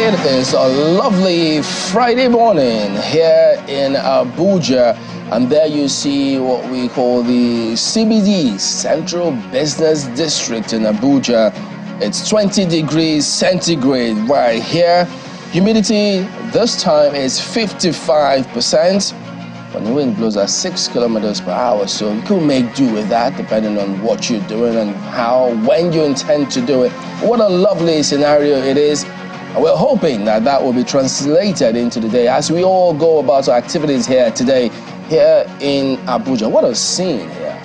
It is a lovely Friday morning here in Abuja, and there you see what we call the CBD, Central Business District in Abuja. It's 20 degrees centigrade right here. Humidity this time is 55%. When the wind blows at 6 kilometers per hour, so you could make do with that depending on what you're doing and when you intend to do it. What a lovely scenario it is. And we're hoping that that will be translated into the day as we all go about our activities here today, here in Abuja. What a scene here.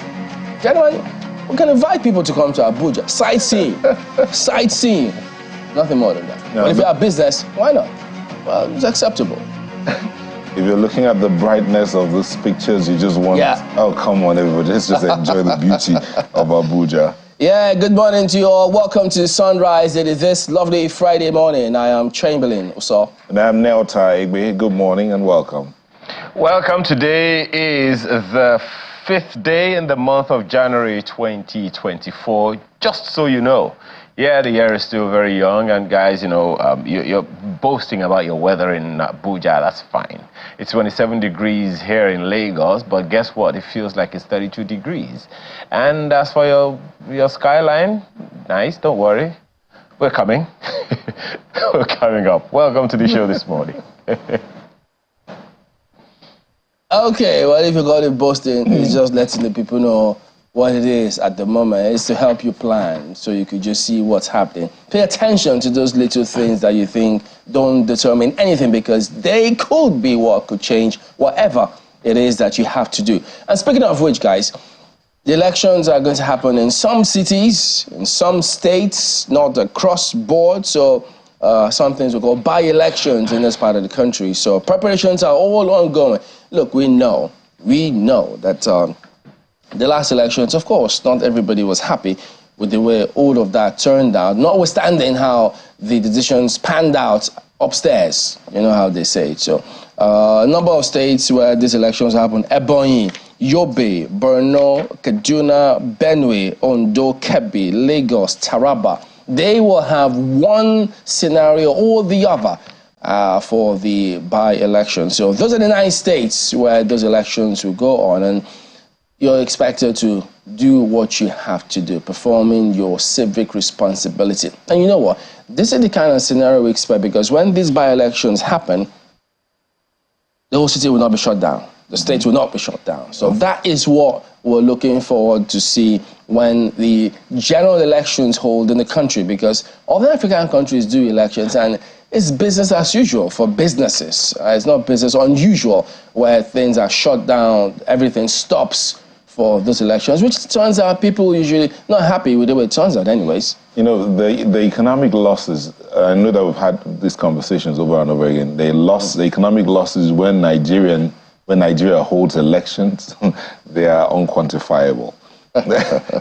Gentlemen, we can invite people to come to Abuja. Sightseeing. Sightseeing. Nothing more than that. No, but if you have business, why not? Well, it's acceptable. If you're looking at the brightness of these pictures, you just want, oh, come on, everybody, let's just enjoy the beauty of Abuja. Yeah, good morning to you all. Welcome to Sunrise. It is this lovely Friday morning. I am Chamberlain Oso. And I'm Nel Taigbe. Good morning and welcome. Welcome. Today is the 5th day in the month of January 2024. Just so you know. Yeah, the year is still very young, and guys, you know, you're boasting about your weather in Abuja. That's fine. It's 27 degrees here in Lagos, but guess what? It feels like it's 32 degrees. And as for your skyline, nice, don't worry. We're coming. We're coming up. Welcome to the show this morning. Okay, well, if you got it boasting, it's just letting the people know what it is at the moment. It's to help you plan so you could just see what's happening. Pay attention to those little things that you think don't determine anything, because they could be what could change whatever it is that you have to do. And speaking of which, guys, the elections are going to happen in some cities, in some states, not across board. So some things we call by-elections in this part of the country. So preparations are all ongoing. Look, we know that the last elections, of course, not everybody was happy with the way all of that turned out, notwithstanding how the decisions panned out upstairs. You know how they say it. So a number of states where these elections happened: Ebonyi, Yobe, Borno, Kaduna, Benue, Ondo, Kebbi, Lagos, Taraba. They will have one scenario or the other for the by-election. So those are the 9 states where those elections will go on, and you're expected to do what you have to do, performing your civic responsibility. And you know what? This is the kind of scenario we expect, because when these by-elections happen, the whole city will not be shut down. The state will not be shut down. So that is what we're looking forward to see when the general elections hold in the country, because other African countries do elections and it's business as usual for businesses. It's not business unusual where things are shut down, everything stops for those elections, which turns out people usually not happy with the way it turns out anyways. You know, the economic losses, I know that we've had these conversations over and over again. The economic losses when Nigeria holds elections, they are unquantifiable.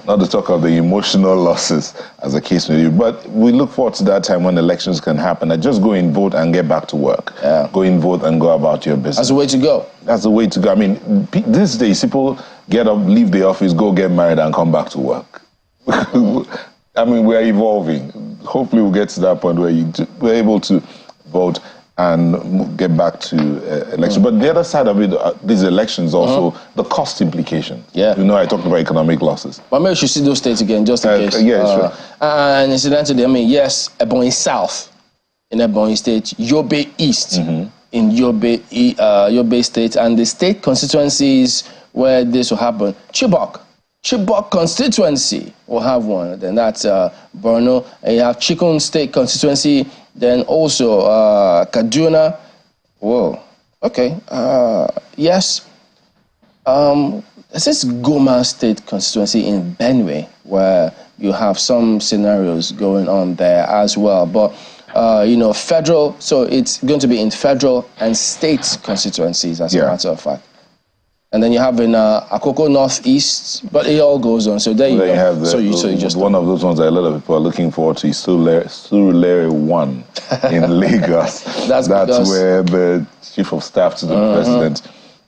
Not to talk of the emotional losses, as the case may be. But we look forward to that time when elections can happen. And just go and vote and get back to work. Yeah. Go and vote and go about your business. That's the way to go. That's the way to go. I mean, these days, people get up, leave the office, go get married and come back to work. I mean, we're evolving. Hopefully we'll get to that point where we're able to vote and get back to election. But the other side of it, these elections also, the cost implications. Yeah. You know, I talked about economic losses. But maybe we should see those states again, just in case. Yeah, sure. And incidentally, I mean, yes, Ebonyi South in Ebonyi State, Yobe East in Yobe State, and the state constituencies where this will happen. Chibok constituency will have one. Then that's Borno. And you have Chikun State constituency. Then also Kaduna. Whoa. Okay. Yes. This is Goma State constituency in Benue, where you have some scenarios going on there as well. But you know, federal. So it's going to be in federal and state constituencies, as a matter of fact. And then you have in Akoko Northeast, but it all goes on. So there you go. Have so you just one of those ones that a lot of people are looking forward to is Surulere 1 in Lagos. That's where the chief of staff to the president,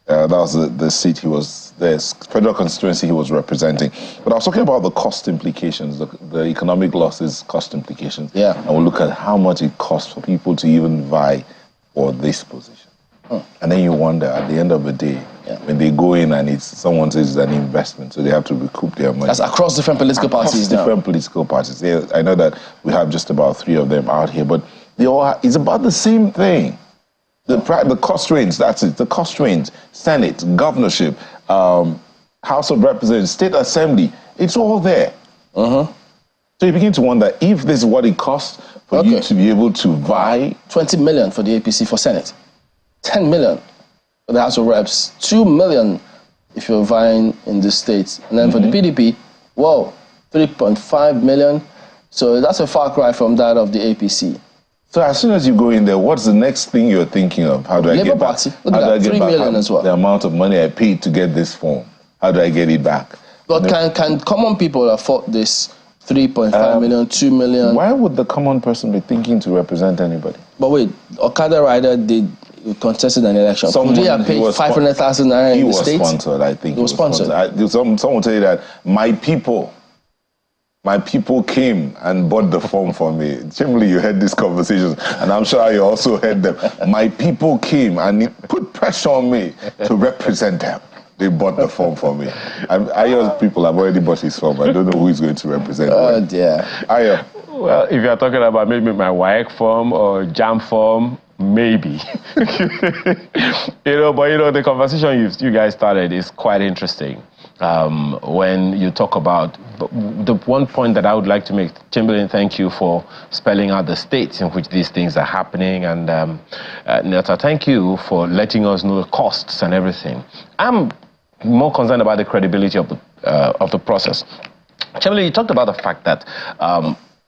that was the seat he was the federal constituency he was representing. But I was talking about the cost implications, the economic losses, cost implications. Yeah. And we'll look at how much it costs for people to even vie for this position. And then you wonder, at the end of the day, when they go in and someone says it's an investment, so they have to recoup their money. That's across different political parties now. Different political parties. Yeah, I know that we have just about 3 of them out here, but they all it's about the same thing. The cost range, that's it. The cost range, Senate, governorship, House of Representatives, State Assembly, it's all there. So you begin to wonder if this is what it costs for you to be able to vie. 20 million for the APC for Senate, 10 million for the House of Reps, 2 million if you're vying in the states. And then for the PDP, whoa, 3.5 million. So that's a far cry from that of the APC. So as soon as you go in there, what's the next thing you're thinking of? How do I get back? Look at that, 3 million as well. The amount of money I paid to get this form. How do I get it back? But can common people afford this 3.5 million, 2 million? Why would the common person be thinking to represent anybody? But wait, Okada Rider contested an election. Could he have paid 500,000 naira in the States? He was sponsored, I think. He was sponsored. Someone will tell you that my people came and bought the form for me. Chimley, you heard these conversations, and I'm sure you also heard them. My people came and put pressure on me to represent them. They bought the form for me. Ayo's people have already bought his form. I don't know who is going to represent me. Oh, dear. Ayo. Well, if you're talking about maybe my WAEC form or JAM form, maybe. But the conversation you guys started is quite interesting. When you talk about the one point that I would like to make, Chamberlain, thank you for spelling out the states in which these things are happening, and Neta, thank you for letting us know the costs and everything. I'm more concerned about the credibility of the process. Chamberlain, you talked about the fact that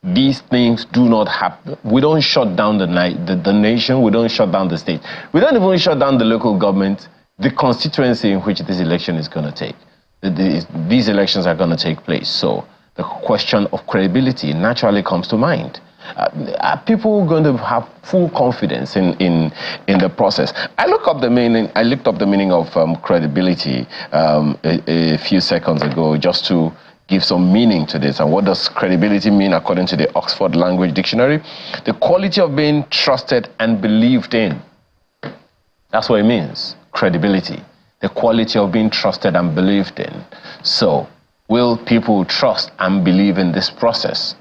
these things do not happen. We don't shut down the nation. We don't shut down the state. We don't even shut down the local government, the constituency in which this election is going to take. These elections are going to take place. So the question of credibility naturally comes to mind. Are people going to have full confidence in the process? I looked up the meaning of credibility a few seconds ago, just to give some meaning to this. And what does credibility mean according to the Oxford Language Dictionary? The quality of being trusted and believed in. That's what it means, credibility. The quality of being trusted and believed in. So, will people trust and believe in this process?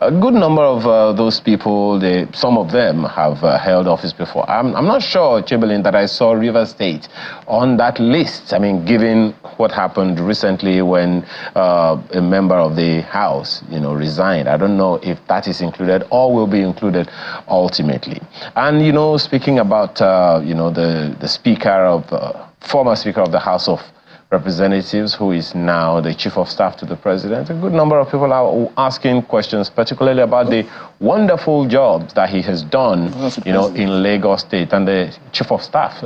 A good number of those people, some of them have held office before. I'm not sure, Chamberlain, that I saw Rivers State on that list. I mean, given what happened recently when a member of the House, resigned. I don't know if that is included or will be included ultimately. And, speaking about, the Speaker of... former Speaker of the House of Representatives, who is now the Chief of Staff to the President, a good number of people are asking questions, particularly about the wonderful jobs that he has done, in Lagos State, and the Chief of Staff,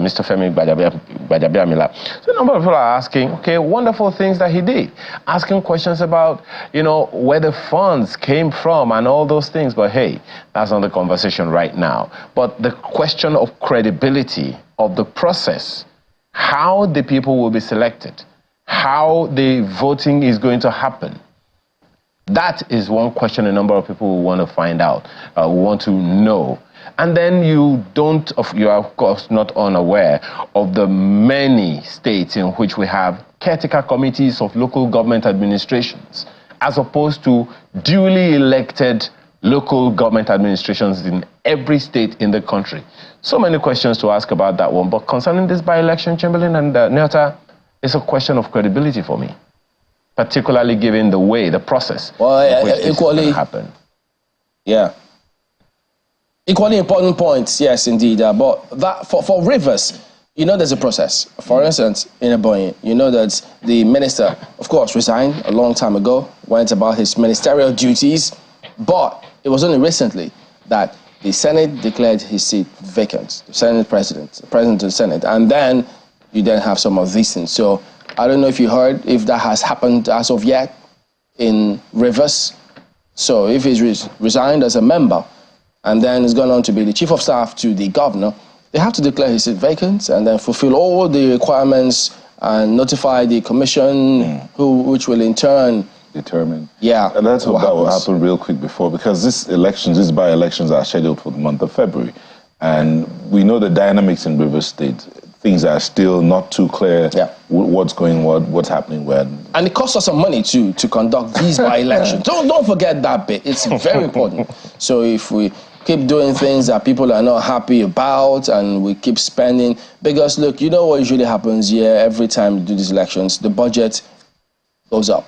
Mr. Femi Gbajabiamila. So a number of people are asking, okay, wonderful things that he did, asking questions about, where the funds came from and all those things. But hey, that's not the conversation right now. But the question of credibility of the process, how the people will be selected, how the voting is going to happen. That is one question a number of people will want to find out, want to know. And then you are of course not unaware of the many states in which we have caretaker committees of local government administrations, as opposed to duly elected local government administrations in every state in the country. So many questions to ask about that one. But concerning this by-election, Chamberlain and Neta, it's a question of credibility for me, particularly given the process. Well, equally happen. Yeah. Equally important points, yes, indeed. But that for Rivers, there's a process. For instance, in Ebonyi, that the minister, of course, resigned a long time ago, went about his ministerial duties, but it was only recently that the Senate declared his seat vacant, the Senate president of the Senate, and then you have some of these things. So I don't know if you heard if that has happened as of yet in Rivers. So if he's resigned as a member and then he's gone on to be the chief of staff to the governor, they have to declare his seat vacant and then fulfill all the requirements and notify the commission, which will in turn determine. Yeah. And let's hope that will happen real quick before, because these by-elections are scheduled for the month of February. And we know the dynamics in River State. Things are still not too clear what's happening where. And it costs us some money to conduct these by-elections. Don't forget that bit. It's very important. So if we keep doing things that people are not happy about and we keep spending, because look, you know what usually happens here every time we do these elections, the budget goes up.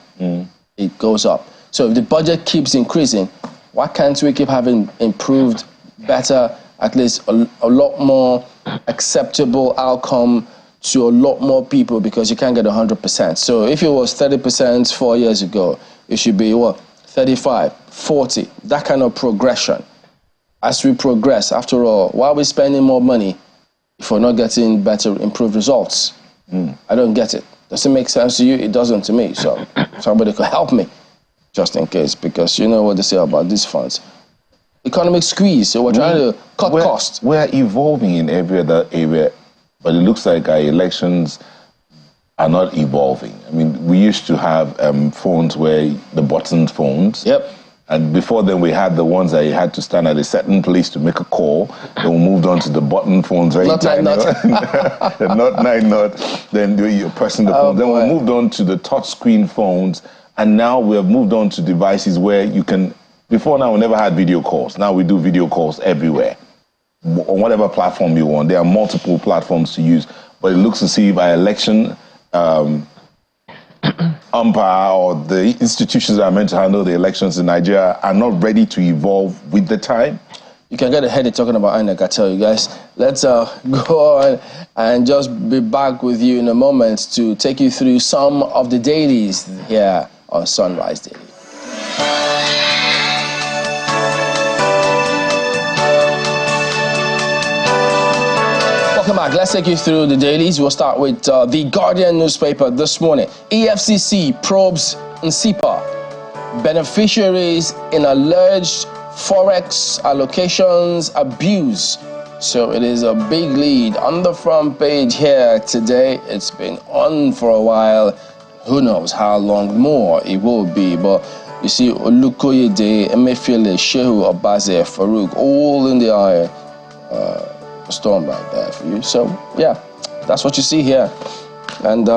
It goes up. So if the budget keeps increasing, why can't we keep having improved, better, at least a lot more acceptable outcome to a lot more people, because you can't get 100%. So if it was 30% 4 years ago, it should be what? 35, 40, that kind of progression. As we progress, after all, why are we spending more money if we're not getting better, improved results? I don't get it. Does it make sense to you? It doesn't to me. So somebody could help me, just in case, because you know what they say about these funds. Economic squeeze, so we're trying to cut costs. We're evolving in every other area, but it looks like our elections are not evolving. I mean, we used to have phones where the button phones. Yep. And before then, we had the ones that you had to stand at a certain place to make a call. Then we moved on to the button phones. Very Not tiny. not. Not 9-knot. Then you're pressing the phone. Then we moved on to the touch screen phones. And now we have moved on to devices where you can... Before now, we never had video calls. Now we do video calls everywhere. On whatever platform you want. There are multiple platforms to use. But it looks to see if our election umpire or the institutions that are meant to handle the elections in Nigeria are not ready to evolve with the time. You can get a headache talking about INEC, I tell you guys. Let's go on and just be back with you in a moment to take you through some of the dailies here on Sunrise Daily. Welcome back. Let's take you through the dailies. We'll start with the Guardian newspaper this morning. EFCC probes NSIPA. Beneficiaries in alleged forex allocations abuse. So it is a big lead on the front page here today. It's been on for a while. Who knows how long more it will be. But you see, Olukoyede, Emefiele, Shehu, Obaze, Farouq, all in the eye. Storm back there for you. So yeah, that's what you see here. And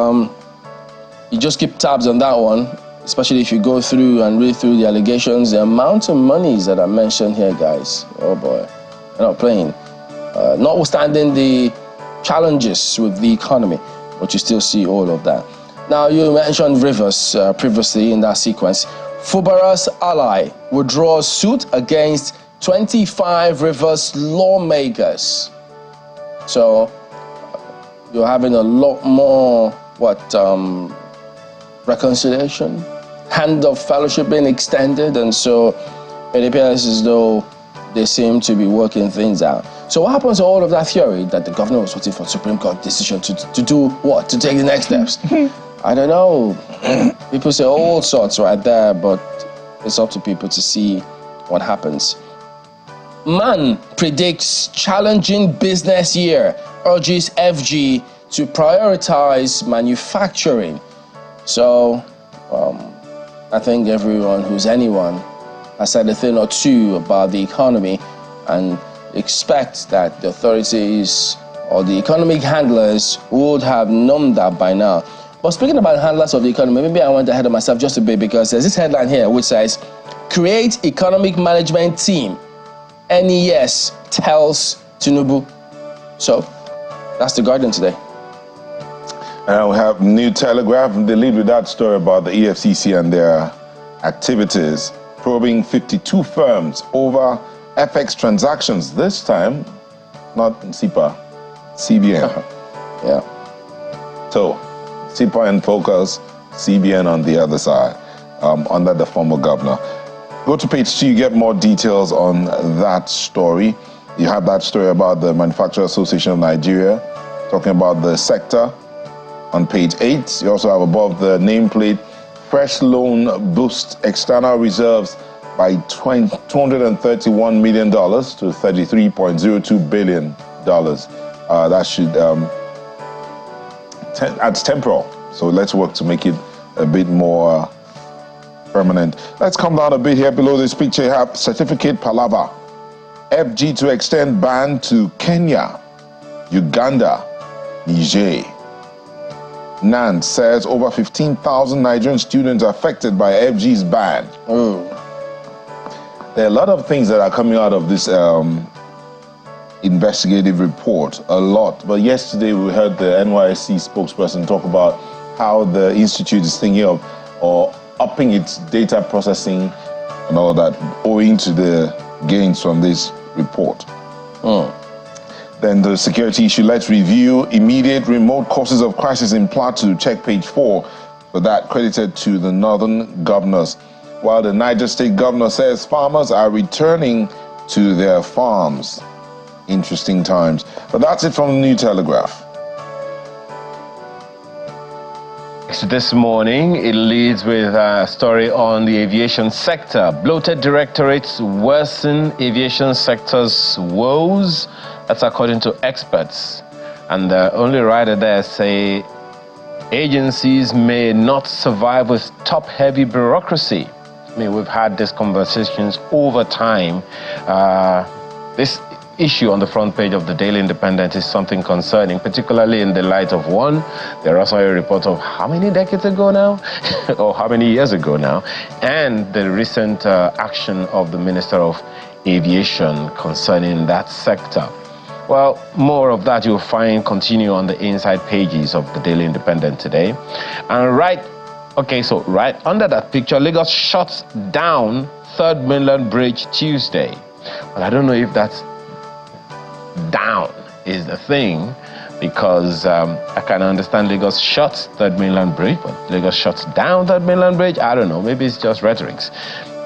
you just keep tabs on that one, especially if you go through and read through the allegations, the amount of monies that are mentioned here, guys. Oh boy, they're not playing. Notwithstanding the challenges with the economy, but you still see all of that. Now, you mentioned Rivers previously in that sequence. Fubara's ally withdraws suit against 25 Rivers lawmakers. So you're having a lot more, reconciliation, hand of fellowship being extended, and so it appears as though they seem to be working things out. So what happens to all of that theory that the governor was waiting for Supreme Court decision to do what? To take the next steps? I don't know. People say all sorts right there, but it's up to people to see what happens. Man predicts challenging business year, urges FG to prioritize manufacturing. So I think everyone who's anyone has said a thing or two about the economy and expect that the authorities or the economic handlers would have known that by now. But speaking about handlers of the economy, maybe I went ahead of myself just a bit, because there's this headline here which says, create economic management team. NES tells Tinubu. So that's the Guardian today. And we have New Telegraph. They lead with that story about the EFCC and their activities, probing 52 firms over FX transactions. This time, not NSIPA, CBN. Yeah. So, NSIPA in focus, CBN on the other side, under the former governor. Go to page 2, you get more details on that story. You have that story about the Manufacturers Association of Nigeria, talking about the sector on page 8. You also have above the nameplate, fresh loan boosts external reserves by $231 million to $33.02 billion. That should That's temporal. So let's work to make it a bit more permanent. Let's come down a bit here. Below this picture, you have certificate palaver. FG to extend ban to Kenya, Uganda, Niger. NAN says over 15,000 Nigerian students are affected by FG's ban. There are a lot of things that are coming out of this investigative report, a lot. But yesterday we heard the NYSC spokesperson talk about how the institute is thinking of or upping its data processing and all that, owing to the gains from this report. Then the security issue, let's review immediate remote causes of crisis in Plateau. Check page 4 for that, credited to the northern governors. While the Niger State governor says farmers are returning to their farms. Interesting times. But that's it from the New Telegraph. This morning, it leads with a story on the aviation sector. Bloated directorates worsen aviation sector's woes. That's according to experts. And the only writer there say agencies may not survive with top-heavy bureaucracy. I mean, we've had these conversations over time. This issue on the front page of the Daily Independent is something concerning, particularly in the light of one, there also a report of how many decades ago now, or how many years ago now, and the recent action of the Minister of Aviation concerning that sector. Well, more of that you'll find continue on the inside pages of the Daily Independent today. And right under that picture, Lagos shuts down Third Mainland Bridge Tuesday. Well, I don't know if that's down is the thing, because I can understand Lagos shuts Third Mainland Bridge, but Lagos shuts down Third Mainland Bridge, I don't know, maybe it's just rhetorics.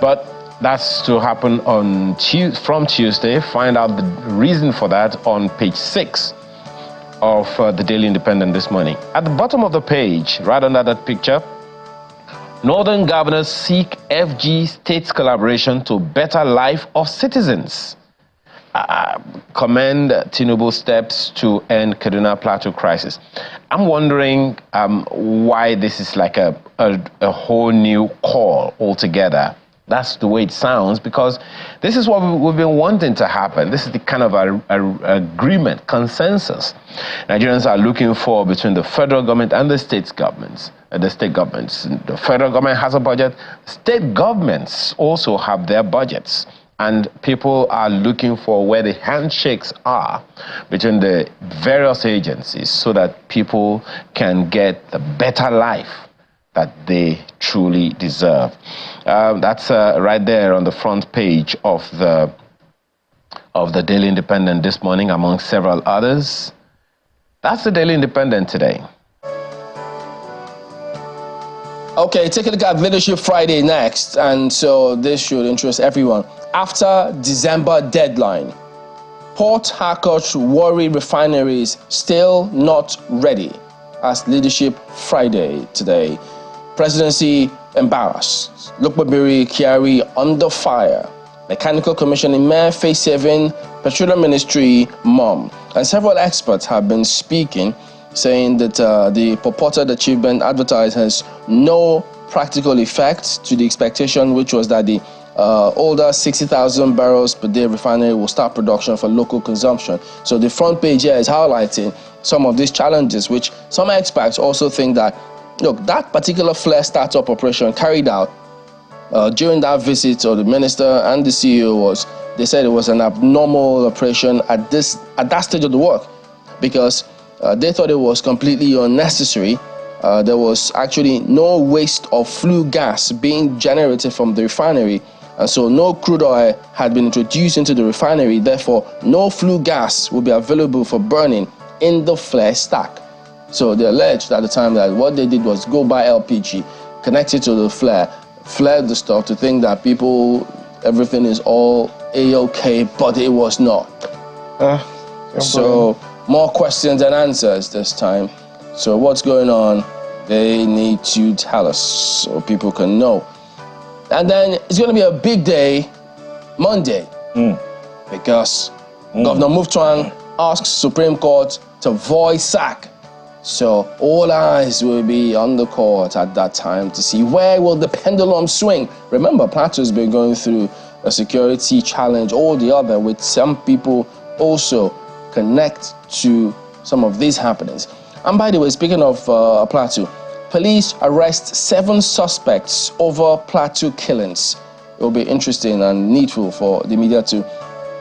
But that's to happen on from Tuesday. Find out the reason for that on page 6 of the Daily Independent this morning. At the bottom of the page, right under that picture, Northern governors seek FG states collaboration to better life of citizens. Commend Tinubu's steps to end Kaduna Plateau crisis. I'm wondering why this is like a whole new call altogether. That's the way it sounds, because this is what we've been wanting to happen. This is the kind of agreement, consensus Nigerians are looking for between the federal government and the state governments. The federal government has a budget. State governments also have their budgets. And people are looking for where the handshakes are between the various agencies so that people can get the better life that they truly deserve. That's right there on the front page of the Daily Independent this morning, among several others. That's the Daily Independent today. Okay, take a look at Leadership Friday next, and so this should interest everyone. After December deadline, Port Harcourt Warri refineries still not ready. As Leadership Friday today. Presidency embarrassed. Lukbabiri Kyari under fire. Mechanical Commission in Mayor Phase 7, Petroleum Ministry mom. And several experts have been speaking, saying that the purported achievement advertised has no practical effect to the expectation, which was that the older 60,000 barrels per day refinery will start production for local consumption. So the front page here is highlighting some of these challenges, which some experts also think that, look, that particular flare startup operation carried out during that visit of the minister and the CEO they said it was an abnormal operation at that stage of the work, because they thought it was completely unnecessary. There was actually no waste of flue gas being generated from the refinery, and so no crude oil had been introduced into the refinery. Therefore, no flue gas will be available for burning in the flare stack. So they alleged at the time that what they did was go buy LPG, connect it to the flare the stuff to think that everything is all A-OK, but it was not. So more questions than answers this time. So what's going on? They need to tell us so people can know. And then it's going to be a big day, Monday, because Governor Muftuan asks Supreme Court to void sack So all eyes will be on the court at that time to see where will the pendulum swing. Remember, Plateau's been going through a security challenge or the other, with some people also connect to some of these happenings. And by the way, speaking of Plateau, police arrest 7 suspects over Plateau killings. It will be interesting and needful for the media to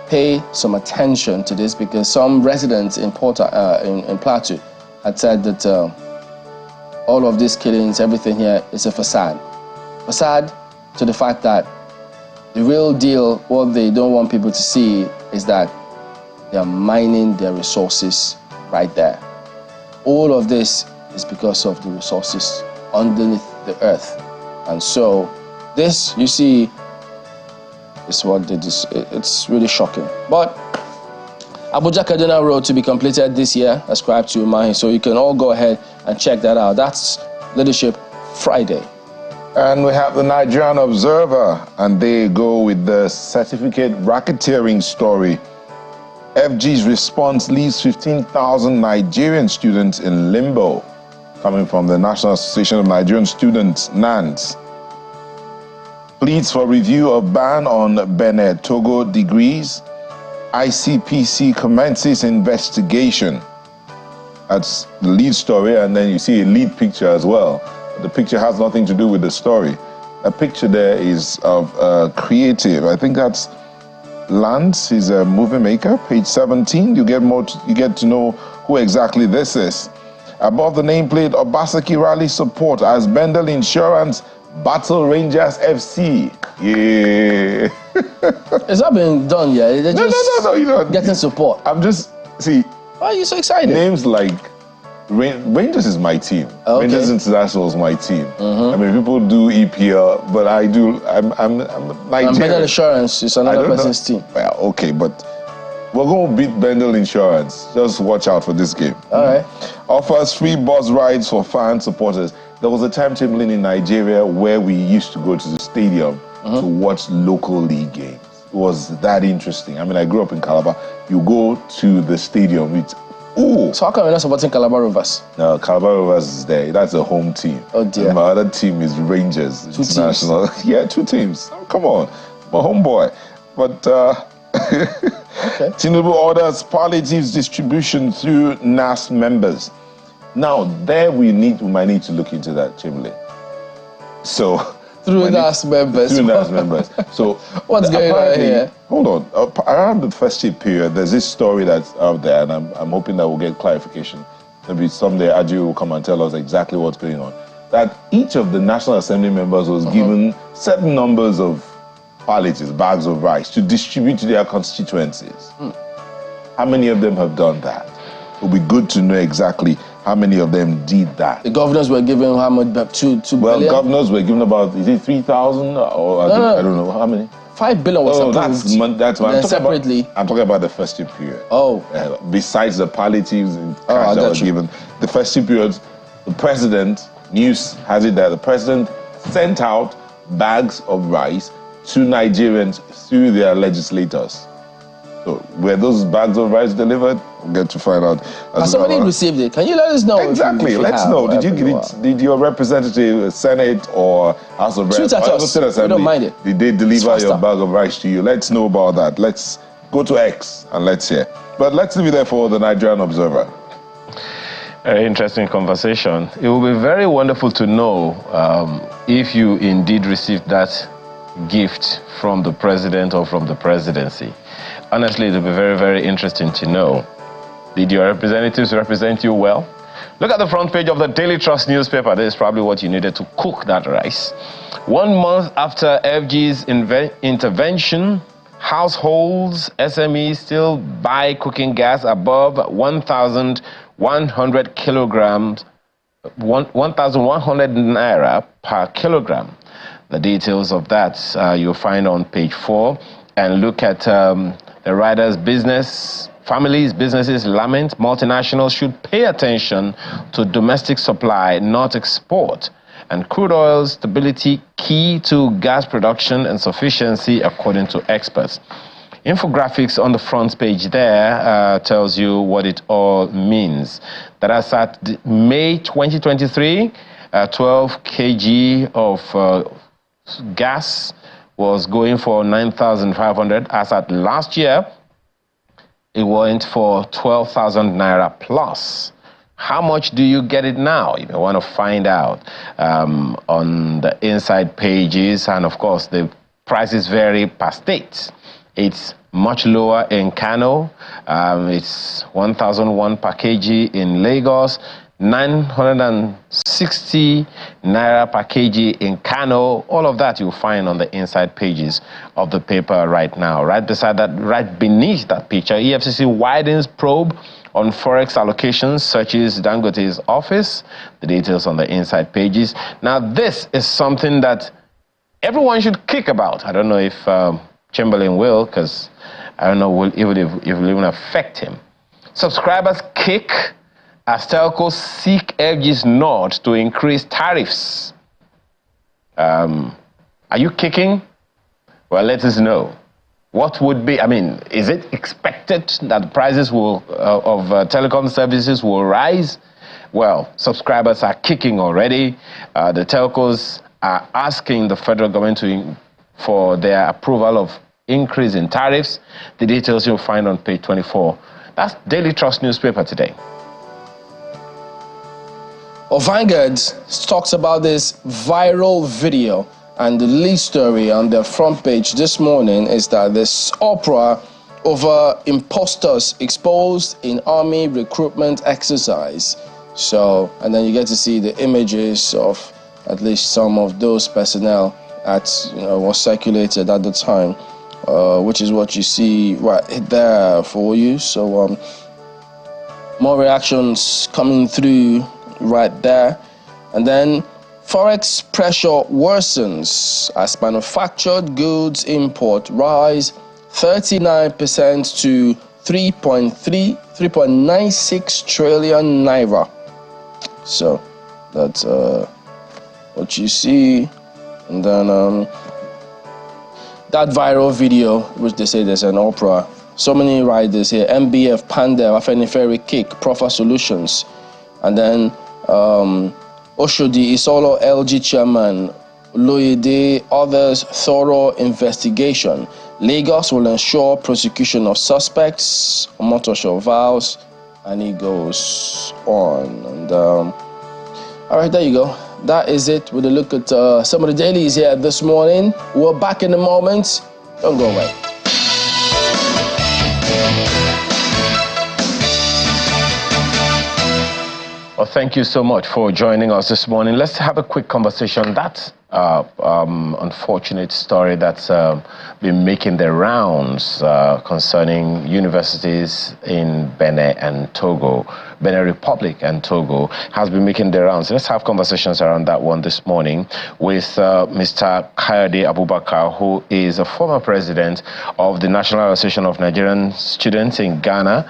pay some attention to this, because some residents in Plateau had said that all of these killings, everything here is a facade. Facade to the fact that the real deal, what they don't want people to see, is that they are mining their resources right there. All of this is because of the resources underneath the earth. And so this, you see, is what it's really shocking. But Abuja-Kaduna Road to be completed this year, ascribed to Umar, so you can all go ahead and check that out. That's Leadership Friday. And we have the Nigerian Observer, and they go with the certificate racketeering story. FG's response leaves 15,000 Nigerian students in limbo, coming from the National Association of Nigerian Students, NANS. Pleads for review of ban on Benin Togo degrees. ICPC commences investigation. That's the lead story, and then you see a lead picture as well. The picture has nothing to do with the story. The picture there is of creative. I think that's Lance. He's a movie maker. Page 17. You get to know who exactly this is. Above the nameplate, Obaseki rally support as Bendel Insurance Battle Rangers FC. Yeah. It's not been done yet. They're just no, you know, getting support. I'm just, see. Why are you so excited? Names like Rangers is my team. Okay. Rangers International is my team. I mean, people do EPL, but I'm Nigerian. And Bendel Insurance is another person's team. Well, okay, but we're going to beat Bendel Insurance. Just watch out for this game. All right. Offers free bus rides for fan supporters. There was a timetable in Nigeria where we used to go to the stadium to watch local league games. It was that interesting. I mean, I grew up in Calabar. You go to the stadium, it's So how come you're not supporting Calabar Rovers? No, Calabar Rovers is there. That's a home team. Oh dear. And my other team is Rangers International. Yeah, 2 teams. Oh, come on, my homeboy. But okay. Tinubu orders palliatives distribution through NAS members. Now there we might need to look into that, Chamberlain. So through NAS members. Through NAS members. So what's going on here? Hold on. Around the festive period, there's this story that's out there, and I'm hoping that we'll get clarification. Maybe someday Adju will come and tell us exactly what's going on. That each of the National Assembly members was given certain numbers of palliatives, bags of rice, to distribute to their constituencies. How many of them have done that? It would be good to know exactly how many of them did that. The governors were given how much? 2 billion? Well, governors were given about, is it 3,000? Or I don't know, how many? 5 billion was approved. That's what I'm talking about the festive period. Oh. Besides the palliatives and cash that was given, the festive period, the president, news has it that the president sent out bags of rice to Nigerians through their legislators. So were those bags of rice delivered? We'll get to find out. Has somebody received it? Can you let us know? Exactly. Let's know. Did you get it? Did your representative, Senate or House of Reps, we don't mind it. Did they deliver your bag of rice to you? Let's know about that. Let's go to X and let's hear. But let's leave it there for the Nigerian Observer. Very interesting conversation. It will be very wonderful to know if you indeed received that gift from the president or from the presidency. Honestly, it will be very, very interesting to know. Did your representatives represent you well? Look at the front page of the Daily Trust newspaper. This is probably what you needed to cook that rice. 1 month after FG's intervention, households, SMEs still buy cooking gas above 1,100 kilograms, 1,100 naira per kilogram. The details of that you'll find on page 4. And look at the riders' businesses lament multinationals should pay attention to domestic supply, not export. And crude oil stability key to gas production and sufficiency, according to experts. infographics on the front page there tells you what it all means. That as at May 2023, 12 kg of gas was going for 9,500. As at last year, it went for 12,000 naira plus. How much do you get it now? If you want to find out on the inside pages, and of course the prices vary per state. It's much lower in Kano. It's 1,001 per kg in Lagos. 960 naira per kg in Kano. All of that you'll find on the inside pages of the paper right now. Right beside that, right beneath that picture, EFCC widens probe on forex allocations, searches Dangote's office. The details on the inside pages. Now, this is something that everyone should kick about. I don't know if Chamberlain will, because I don't know if it will even affect him. Subscribers kick as telcos seek edges nod to increase tariffs. Are you kicking? Well, let us know. What would be, I mean, is it expected that the prices of telecom services will rise? Well, subscribers are kicking already. The telcos are asking the federal government for their approval of increase in tariffs. The details you'll find on page 24. That's Daily Trust newspaper today. Vanguard talks about this viral video, and the lead story on their front page this morning is that this uproar over imposters exposed in army recruitment exercise. So, and then you get to see the images of at least some of those personnel that was circulated at the time, which is what you see right there for you. So, more reactions coming through right there. And then forex pressure worsens as manufactured goods import rise 39% to 3.96 trillion naira. So that's what you see. And then that viral video, which they say there's an opera. So many riders here. MBF, Pandel, Afenifere, Kick, Proffer Solutions. And then Oshodi, Isolo, LG Chairman, Loyede, others, thorough investigation. Lagos will ensure prosecution of suspects. Omotosho vows, and he goes on. And all right, there you go. That is it with a look at some of the dailies here this morning. We're back in a moment. Don't go away. Well, thank you so much for joining us this morning. Let's have a quick conversation. That unfortunate story that's been making the rounds concerning universities in Benin and Togo, Benin Republic and Togo, has been making the rounds. Let's have conversations around that one this morning with Mr. Kayode Abubakar, who is a former president of the National Association of Nigerian Students in Ghana.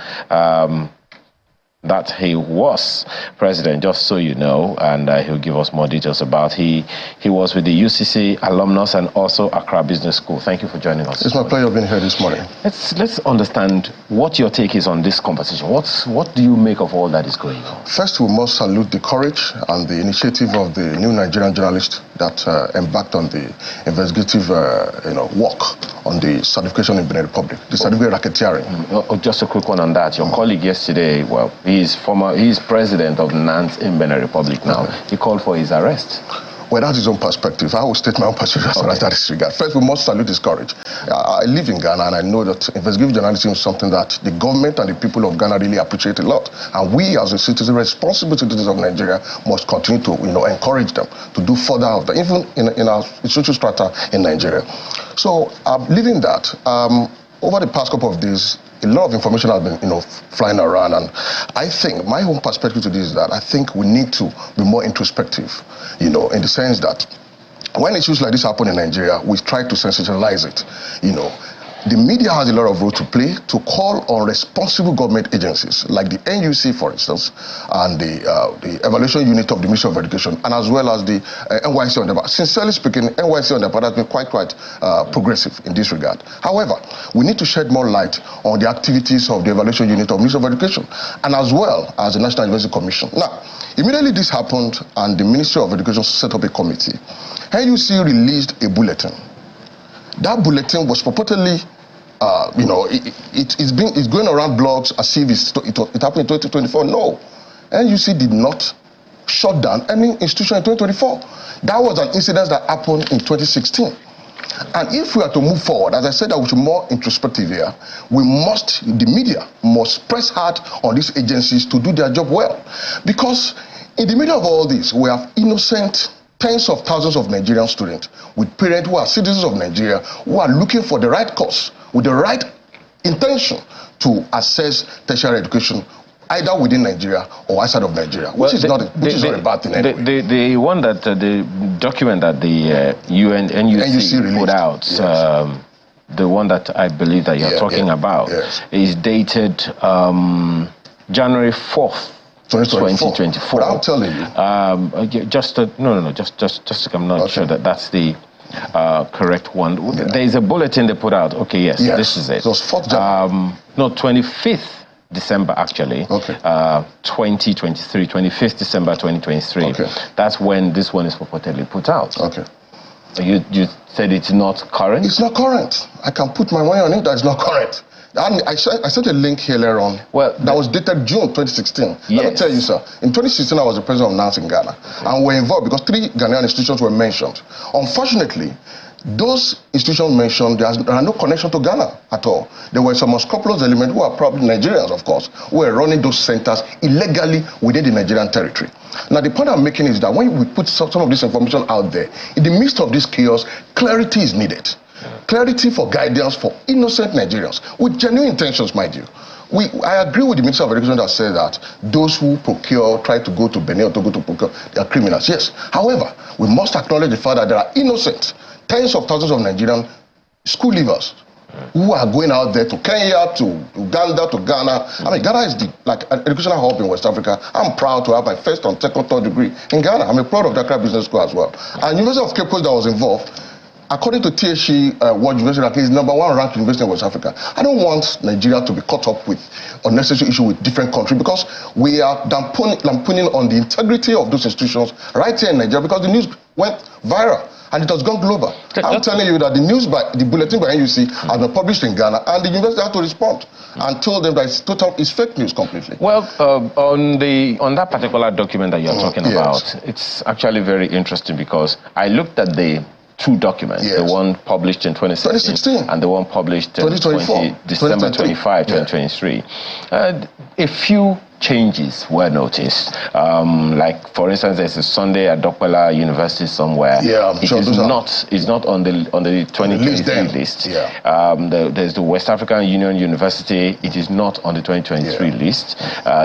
That he was president, just so you know, and he'll give us more details about. He was with the UCC alumnus and also Accra Business School. Thank you for joining us. It's my pleasure being here this morning. Let's understand what your take is on this conversation. What do you make of all that is going on? First, we must salute the courage and the initiative of the new Nigerian journalist that embarked on the investigative work on the certification in Benin Republic, the certificate racketeering. Just a quick one on that. Your colleague yesterday, well, he's president of NANT in Benin Republic now. He called for his arrest. Well, that's his own perspective. I will state my own perspective as that is regard. First, we must salute his courage. I live in Ghana, and I know that investigative journalism is something that the government and the people of Ghana really appreciate a lot. And we, as a citizen, responsible citizens of Nigeria, must continue to encourage them to do further of that, even in our social strata in Nigeria. So, leaving that, over the past couple of days, a lot of information has been, flying around, and I think my own perspective to this is that I think we need to be more introspective, in the sense that when issues like this happen in Nigeria, we try to sensationalize it, The media has a lot of role to play to call on responsible government agencies like the NUC, for instance, and the Evaluation Unit of the Ministry of Education, and as well as the NYC on the part. Sincerely speaking, NYC on the part has been quite progressive in this regard. However, we need to shed more light on the activities of the Evaluation Unit of the Ministry of Education, and as well as the National University Commission. Now, immediately this happened, and the Ministry of Education set up a committee. NUC released a bulletin. That bulletin was purportedly, it's going around blogs as if it happened in 2024. No, NUC did not shut down any institution in 2024. That was an incident that happened in 2016. And if we are to move forward, as I said, that we should be more introspective here, the media must press hard on these agencies to do their job well. Because in the middle of all this, we have innocent tens of thousands of Nigerian students with parents who are citizens of Nigeria who are looking for the right course with the right intention to access tertiary education either within Nigeria or outside of Nigeria, which is not a bad thing anyway. The one that the document that the NUC put out, yes. The one that I believe that you're talking about, yes. is dated January 4th. 2024. But I'm telling you. I'm not sure that that's the correct one. Yeah. There is a bulletin they put out. Okay, yes. This is it. So it's 4th January. 25th December, actually. Okay. 2023, 25th December 2023. Okay. That's when this one is purportedly put out. Okay. You said it's not current? It's not current. I can put my money on it that it's not current. And I sent a link here earlier on. Well, that was dated June 2016. Yes. Let me tell you, sir. In 2016, I was the president of NANS in Ghana. And we're involved because 3 Ghanaian institutions were mentioned. Unfortunately, those institutions mentioned, there are no connection to Ghana at all. There were some unscrupulous elements who are probably Nigerians, of course, who were running those centers illegally within the Nigerian territory. Now, the point I'm making is that when we put some of this information out there, in the midst of this chaos, clarity is needed. Clarity for guidance for innocent Nigerians with genuine intentions, mind you. I agree with the Minister of Education that says that those who try to go to Benin or to go to procure, they are criminals. Yes. However, we must acknowledge the fact that there are innocent tens of thousands of Nigerian school leavers who are going out there to Kenya, to Uganda, to Ghana. I mean, Ghana is an educational hub in West Africa. I'm proud to have my first and second, third degree in Ghana. I'm a proud of Dakar Business School as well. And University of Cape Coast that was involved, according to THE World University, is #1 ranked university in West Africa. I don't want Nigeria to be caught up with unnecessary issue with different countries because we are lampooning on the integrity of those institutions right here in Nigeria because the news went viral and it has gone global. I'm telling you that the bulletin by NUC has been published in Ghana and the university had to respond and told them that it's fake news completely. Well, on that particular document that you're talking about, it's actually very interesting because I looked at the 2 documents, the one published in 2016 and the one published in December 25, 2023. A few changes were noticed. Like, for instance, there's a Sunday at Dokpala University somewhere. Yeah, I'm sure it's not on the 2023 list. Yeah. There's the West African Union University. It is not on the 2023 list.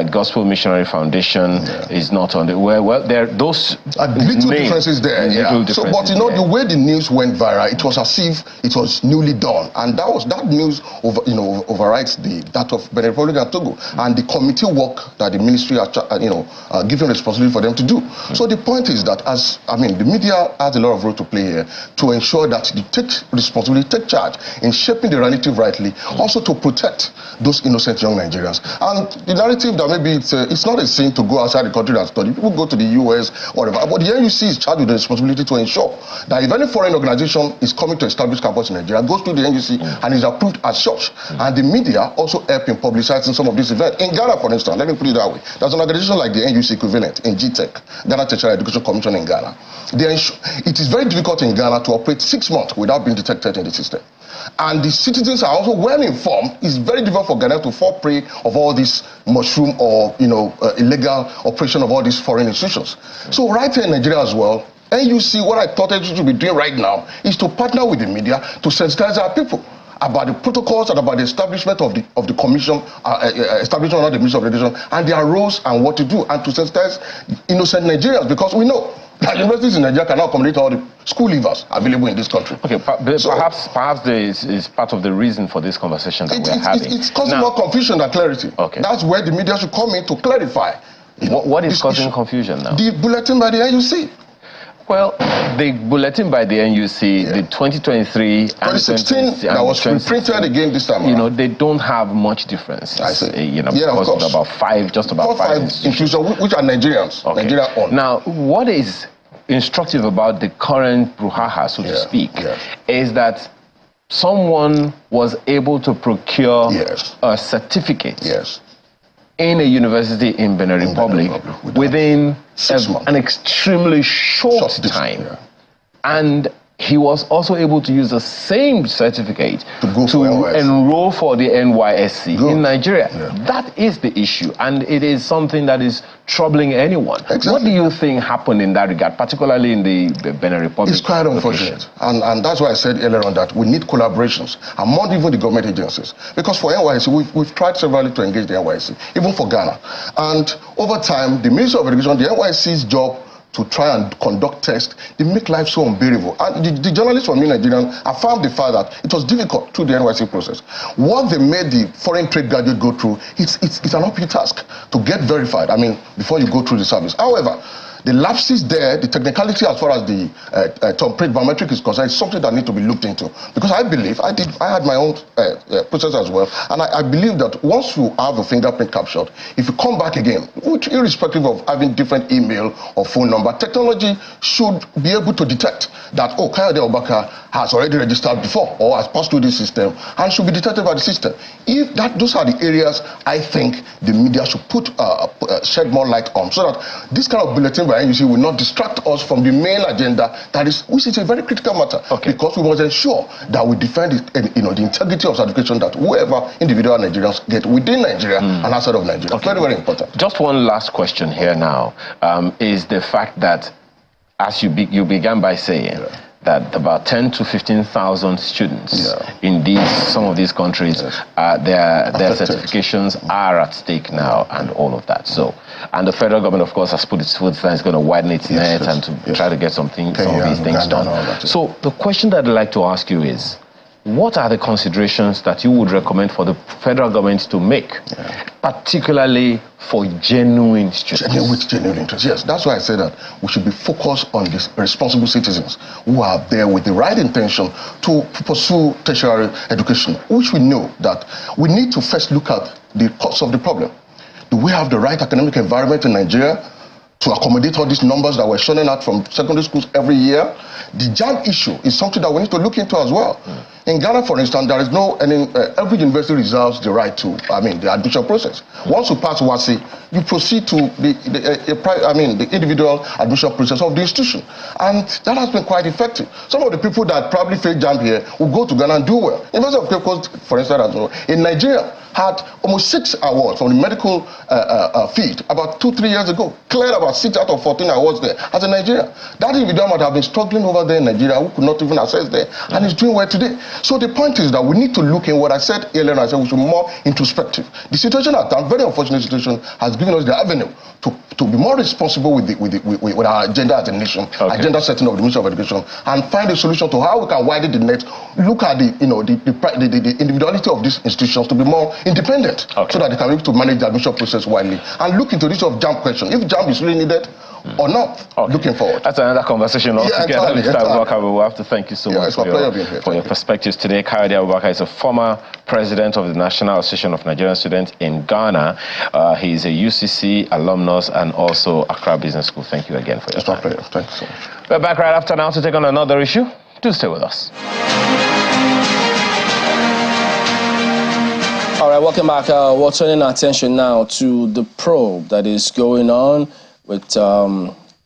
Gospel Missionary Foundation is not on the... Well, there are those little differences there. So, but you know, the way the news went viral, it was as if it was newly done, and that news overrides that of Benin Republic and Togo, and the committee work that the ministry are given responsibility for them to do. So the point is that the media has a lot of role to play here to ensure that they take responsibility, take charge in shaping the narrative rightly, also to protect those innocent young Nigerians. And the narrative that maybe it's not a sin to go outside the country and study. People go to the US, whatever. But the NUC is charged with the responsibility to ensure that if any foreign organization is coming to establish campus in Nigeria, goes to the NUC and is approved as such. And the media also help in publicizing some of these events. In Ghana, for instance, let me put it that way. There's an organization like the NUC equivalent in GTEC, Ghana Tertiary Education Commission in Ghana. It is very difficult in Ghana to operate 6 months without being detected in the system. And the citizens are also well informed. It's very difficult for Ghana to fall prey of all this mushroom or illegal operation of all these foreign institutions. So right here in Nigeria as well, NUC, what I thought it should be doing right now is to partner with the media to sensitize our people about the protocols and about the establishment of the commission, establishment of the Ministry of Education, and their roles and what to do, and to sensitize innocent Nigerians, because we know that universities in Nigeria cannot accommodate all the school leavers available in this country. Okay, perhaps this is part of the reason for this conversation that we're having. It's causing more confusion than clarity. Okay. That's where the media should come in to clarify. What is causing confusion now? The bulletin by the NUC. Well, the bulletin by the NUC, the 2023 2016 that was reprinted again this time. You know, they don't have much difference. I see. Because of about five institutions which are Nigerians. Okay. Nigeria owned. Now, what is instructive about the current brouhaha, so to speak, is that someone was able to procure a certificate in a university in Benin Republic within an extremely short time. And he was also able to use the same certificate to enroll for the NYSC in Nigeria. That is the issue, and it is something that is troubling anyone. Exactly. What do you think happened in that regard, particularly in the Benin Republic? It's quite unfortunate, and that's why I said earlier on that we need collaborations among even the government agencies. Because for NYSC, we've tried severally to engage the NYSC, even for Ghana. And over time, the Ministry of Education, the NYSC's job to try and conduct tests, they make life so unbearable. And the journalists from Nigeria affirmed the fact that it was difficult through the NYSC process. What they made the foreign trade graduate go through, it's an uphill task to get verified, before you go through the service. However, the lapses there, the technicality as far as the biometric is concerned, is something that needs to be looked into. Because I believe, I had my own process as well, and I believe that once you have a fingerprint captured, if you come back again, which irrespective of having different email or phone number, technology should be able to detect that, oh, Kayode Obaka has already registered before or has passed through this system and should be detected by the system. If those are the areas I think the media should shed more light on, so that this kind of bulletin by NUC will not distract us from the main agenda, which is a very critical matter. Because we must ensure that we defend the integrity of certification that whoever individual Nigerians get within Nigeria and outside of Nigeria. Very, very important. Just one last question here now, is the fact that, as you began by saying, that about 10 to 15,000 students in some of these countries, their certifications are at stake now, and all of that. So, and the federal government, of course, has put its foot down. It's going to widen its net and to try to get some of these things done. So, the question that I'd like to ask you is, what are the considerations that you would recommend for the federal government to make, particularly for genuine students? With genuine interest, yes. That's why I say that we should be focused on these responsible citizens who are there with the right intention to pursue tertiary education, which we know that we need to first look at the cause of the problem. Do we have the right academic environment in Nigeria to accommodate all these numbers that we're churning out from secondary schools every year? The JAMB issue is something that we need to look into as well. In Ghana, for instance, there is every university reserves the right to, the admission process. Once you pass WASI, you proceed to the individual admission process of the institution. And that has been quite effective. Some of the people that probably failed JAMB here will go to Ghana and do well. University of Cape Coast, for instance, as well, in Nigeria, had almost 6 awards from the medical field about 2-3 years ago. Cleared about 6 out of 14 awards there as a Nigerian. That individual might have been struggling over there in Nigeria, who could not even access there, and is doing well today. So the point is that we need to look in what I said earlier, I said we should be more introspective. The situation at that very unfortunate situation has given us the avenue to be more responsible with our agenda as a nation, agenda setting of the Ministry of Education, and find a solution to how we can widen the net, look at the individuality of these institutions to be more independent, so that they can be able to manage the admission process widely, and look into this of JAMB question, if JAMB is really needed or not. Looking forward. That's another conversation altogether. Mr. Abubakar, we will have to thank you so much for your perspectives today. Kayode Abubakar is a former president of the National Association of Nigerian Students in Ghana. He is a UCC alumnus and also Accra Business School. Thank you again for your time. Thank you so much. We're back right after now to take on another issue. Do stay with us. All right, welcome back. We're turning our attention now to the probe that is going on with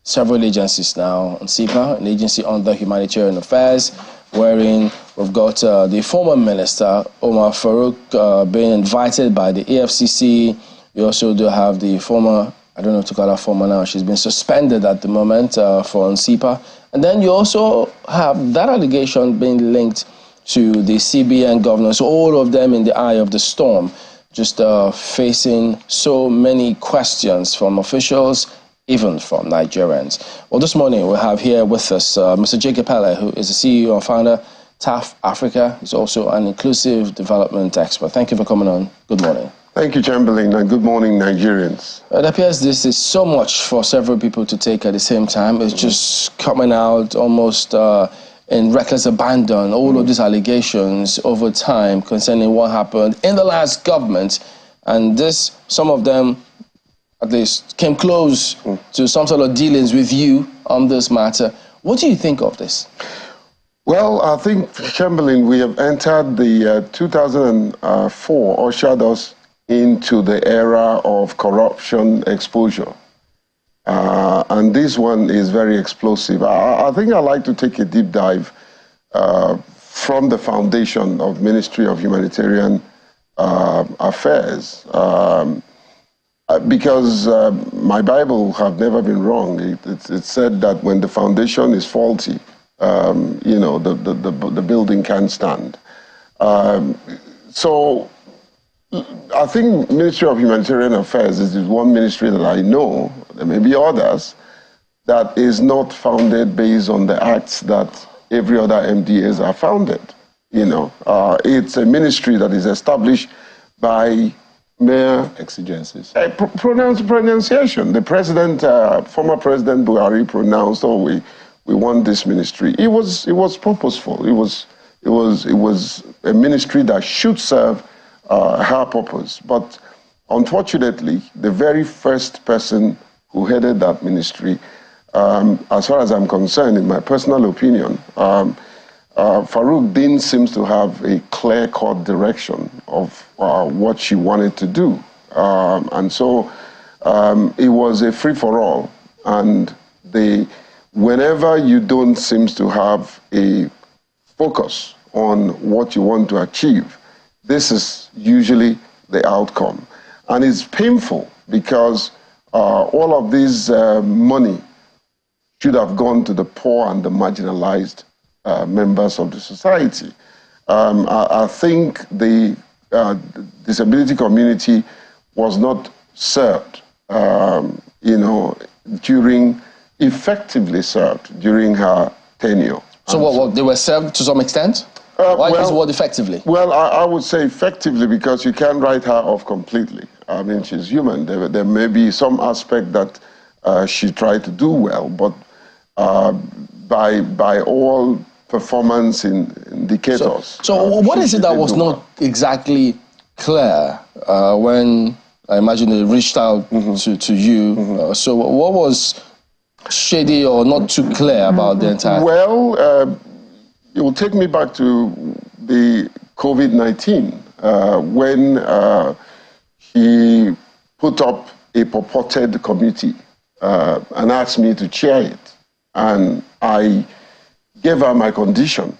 several agencies now. On CIPA, an agency under humanitarian affairs, wherein we've got the former minister, Umar Farouq, being invited by the EFCC. We also do have the former, I don't know to call her former now, she's been suspended at the moment for CIPA. And then you also have that allegation being linked to the CBN governors, all of them in the eye of the storm, just facing so many questions from officials even from Nigerians. Well, this morning we have here with us Mr. Jacob Pele, who is the CEO and founder, TAF Africa. He's also an inclusive development expert. Thank you for coming on. Good morning. Thank you, Chamberlain, and good morning, Nigerians. It appears this is so much for several people to take at the same time. It's just coming out almost in reckless abandon, all of these allegations over time concerning what happened in the last government. And this, some of them, at least, came close to some sort of dealings with you on this matter. What do you think of this? Well, I think, Chamberlain, we have entered the 2004, ushered us into the era of corruption exposure. And this one is very explosive. I think I'd like to take a deep dive from the foundation of Ministry of Humanitarian Affairs. Because my Bible have never been wrong. It said that when the foundation is faulty, you know, the building can't stand. So I think Ministry of Humanitarian Affairs is one ministry that I know, there may be others, that is not founded based on the acts that every other MDAs are founded. You know, it's a ministry that is established by mere exigencies. Pronunciation. The president, former President Buhari pronounced, "Oh, we want this ministry." It was purposeful. It was a ministry that should serve her purpose. But unfortunately, the very first person who headed that ministry, as far as I'm concerned, in my personal opinion, Farouq didn't seem to have a clear-cut direction of what she wanted to do. And so it was a free-for-all. And whenever you don't seem to have a focus on what you want to achieve, this is usually the outcome. And it's painful because all of this money should have gone to the poor and the marginalized members of the society. I think the disability community was not served, you know, effectively served during her tenure. So what they were served to some extent? Why use the word effectively? Well, I would say effectively because you can't write her off completely. I mean, she's human. There may be some aspect that she tried to do well, but by all performance indicators. So what is it that was not exactly clear when I imagine they reached out to you? So what was shady or not too clear about the entire? Well, it will take me back to the COVID-19 when he put up a purported committee and asked me to chair it. And I gave her my condition.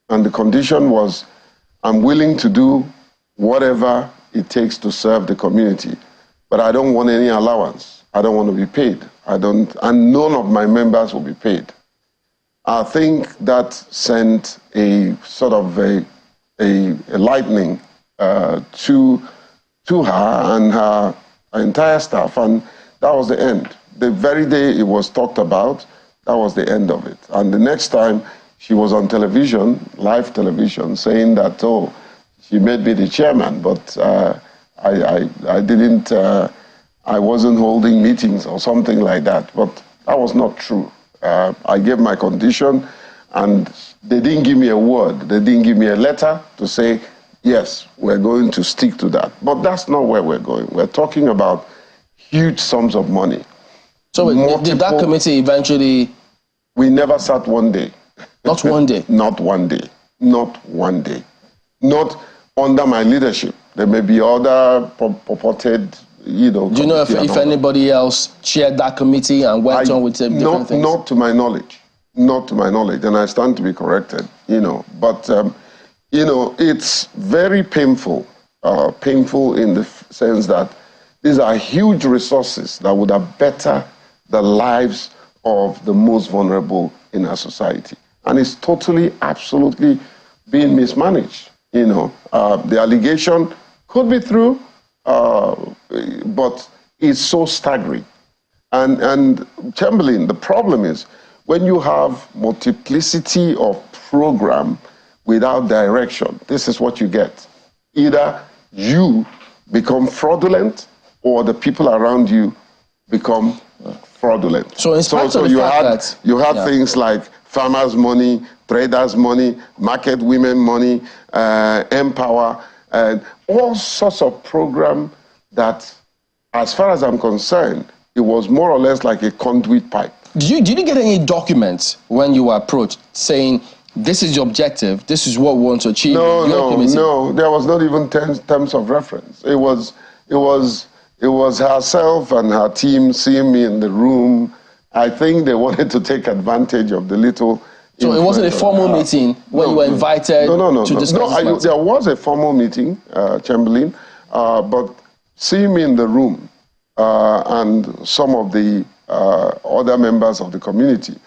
And the condition was, I'm willing to do whatever it takes to serve the community, but I don't want any allowance. I don't want to be paid. And none of my members will be paid. I think that sent a sort of a lightning to her and her entire staff, and that was the end. The very day it was talked about, that was the end of it. And the next time she was on television, live television, saying that, oh, she made me the chairman, but I didn't, I wasn't holding meetings or something like that. But that was not true. I gave my condition, and they didn't give me a word. They didn't give me a letter to say, yes, we're going to stick to that. But that's not where we're going. We're talking about huge sums of money. So did that committee eventually? We never sat one day. Not one day? Not one day. Not one day. Not under my leadership. There may be other purported, you know. Do you know if anybody else chaired that committee and went on with different things? Not to my knowledge. Not to my knowledge. And I stand to be corrected, you know. But, you know, it's very painful. Painful in the sense that these are huge resources that would have bettered the lives of the most vulnerable in our society. And it's totally, absolutely being mismanaged. You know, the allegation could be true, but it's so staggering And Chamberlain, the problem is when you have multiplicity of program without direction, this is what you get. Either you become fraudulent or the people around you become fraudulent. So in spite of the fact you had things like farmers' money, traders' money, market women money, Empower, and all sorts of program that, as far as I'm concerned, it was more or less like a conduit pipe. Did you get any documents when you were approached saying, this is your objective, this is what we want to achieve? No, there was not even terms of reference. It was herself and her team seeing me in the room. I think they wanted to take advantage of the little... So it wasn't a formal meeting when you were invited to discuss this? There was a formal meeting, Chamberlain, but seeing me in the room and some of the other members of the community,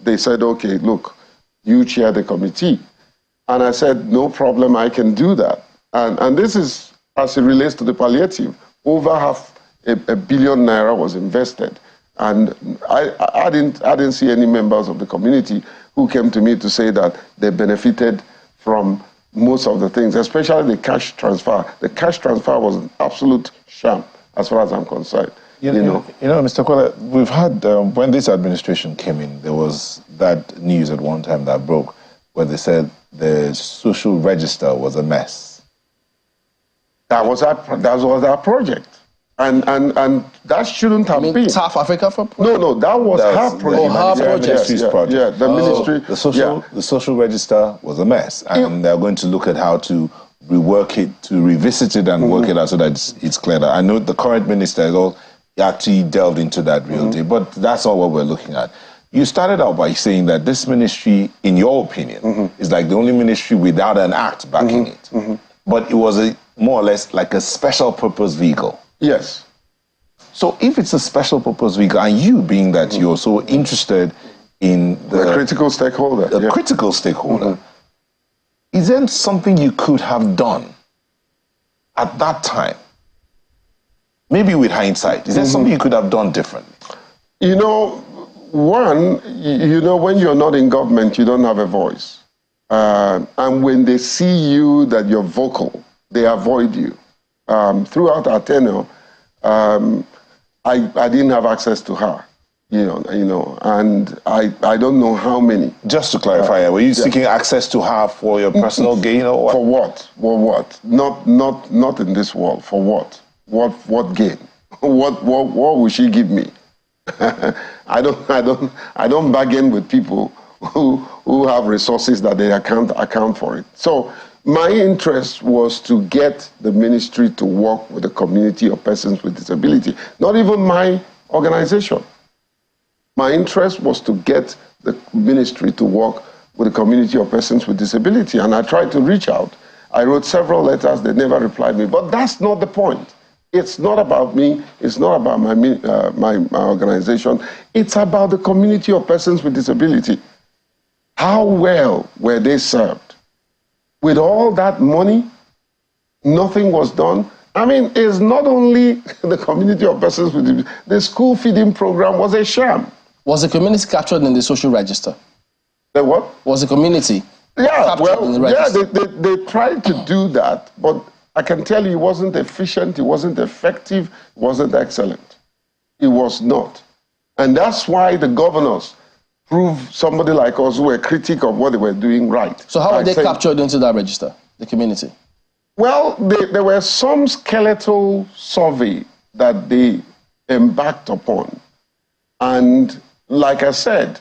they said, okay, look, you chair the committee. And I said, no problem, I can do that. And this is as it relates to the palliative. Over $500 million was invested. And I didn't see any members of the community who came to me to say that they benefited from most of the things, especially the cash transfer. The cash transfer was an absolute sham, as far as I'm concerned. You know, Mr. Kwale, we've had, when this administration came in, there was that news at one time that broke where they said the social register was a mess. That was our project. And that shouldn't have been. South Africa for project? No, that was her project. Project. Yeah, the ministry. The social register was a mess, and they're going to look at how to rework it, to revisit it and work it out so that it's clearer. I know the current minister has all actually delved into that real deep, but that's not what we're looking at. You started out by saying that this ministry, in your opinion, is like the only ministry without an act backing it. But it was more or less like a special purpose vehicle. Yes. So if it's a special purpose vehicle, and you being that you're so interested in the critical stakeholder, critical stakeholder, is there something you could have done at that time? Maybe with hindsight, is there something you could have done differently? You know, one, when you're not in government, you don't have a voice. And when they see you that you're vocal, they avoid you. Throughout our tenure, I didn't have access to her, and I don't know how many. Just to clarify, were you seeking access to her for your personal gain or what? For what? For what? Not in this world. For what? What gain? What will she give me? I don't bargain with people who have resources that they can't account for it. So my interest was to get the ministry to work with the community of persons with disability, not even my organization. My interest was to get the ministry to work with the community of persons with disability, and I tried to reach out. I wrote several letters, they never replied me, but that's not the point. It's not about me, it's not about my organization, it's about the community of persons with disability. How well were they served? With all that money, nothing was done. I mean, it's not only the community of persons with disability, the school feeding program was a sham. Was the community captured in the social register? The what? Was the community captured in the register? They tried to do that, but I can tell you it wasn't efficient, it wasn't effective, it wasn't excellent. It was not. And that's why the governors proved somebody like us who were critic of what they were doing right. So how were they captured into that register, the community? Well, there were some skeletal survey that they embarked upon. And like I said,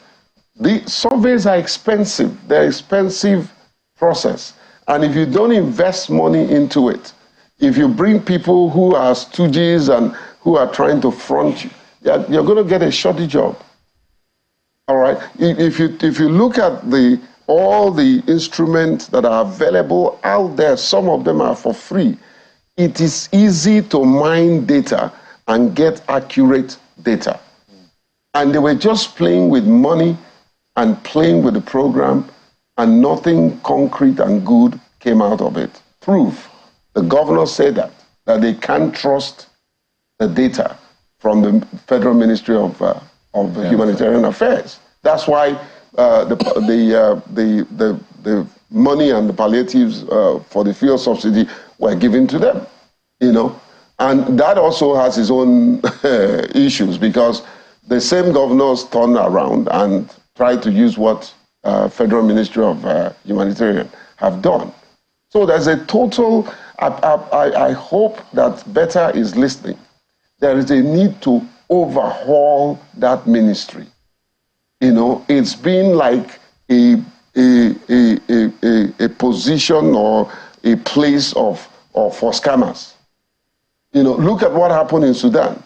the surveys are expensive. They're expensive process. And if you don't invest money into it, if you bring people who are stooges and who are trying to front you, you're going to get a shoddy job. All right. If you look at all the instruments that are available out there, some of them are for free. It is easy to mine data and get accurate data. And they were just playing with money and playing with the program, and nothing concrete and good came out of it. Proof. The governor said that they can't trust the data. from the Federal Ministry of Humanitarian Affairs. That's why the money and the palliatives for the fuel subsidy were given to them, you know. And that also has its own issues, because the same governors turn around and try to use what Federal Ministry of Humanitarian have done. So there's a total, I hope that Betta is listening. There is a need to overhaul that ministry. You know, it's been like a position or a place for scammers. You know, look at what happened in Sudan.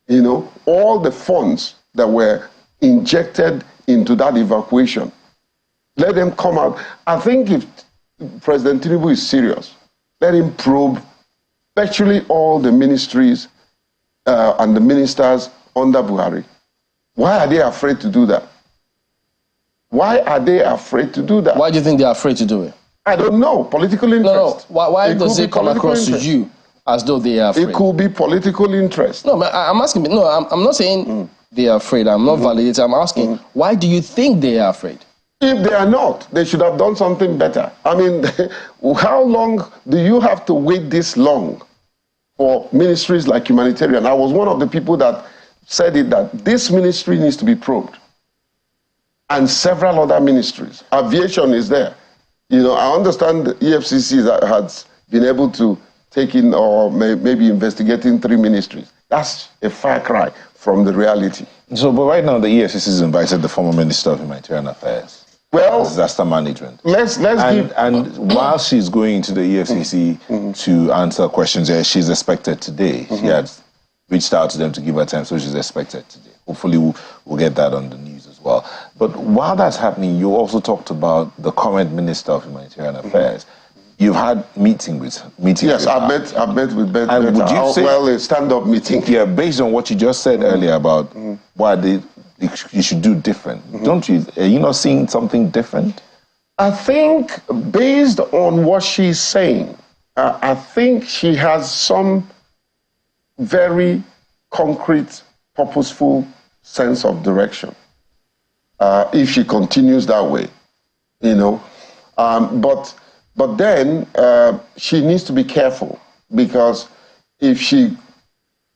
You know, all the funds that were injected into that evacuation, let them come out. I think if President Tinubu is serious, let him probe virtually all the ministries and the ministers under Buhari. Why are they afraid to do that? Why are they afraid to do that? Why do you think they're afraid to do it? I don't know. Political interest. No. Why does it come across to you as though they are afraid? It could be political interest. No, but I'm asking. No, I'm not saying they are afraid. I'm not validating. I'm asking, why do you think they are afraid? If they are not, they should have done something better. I mean, how long do you have to wait this long for ministries like humanitarian? I was one of the people that said it, that this ministry needs to be probed. And several other ministries. Aviation is there. You know, I understand the EFCC has been able to take in or maybe investigating 3 ministries. That's a far cry from the reality. So, but right now the EFCC has invited the former Minister of Humanitarian Affairs. Well, disaster management. And while she's going into the EFCC to answer questions, she's expected today. She had reached out to them to give her time, so she's expected today. Hopefully we'll get that on the news as well. But while that's happening, you also talked about the current Minister of Humanitarian Affairs. You've had meetings. Yes, I've met with Betta. And would you say, well, a stand-up meeting. Yeah, based on what you just said earlier about what you should do different. Are you not seeing something different? I think based on what she's saying, I think she has some very concrete, purposeful sense of direction. If she continues that way, you know. But then she needs to be careful, because if she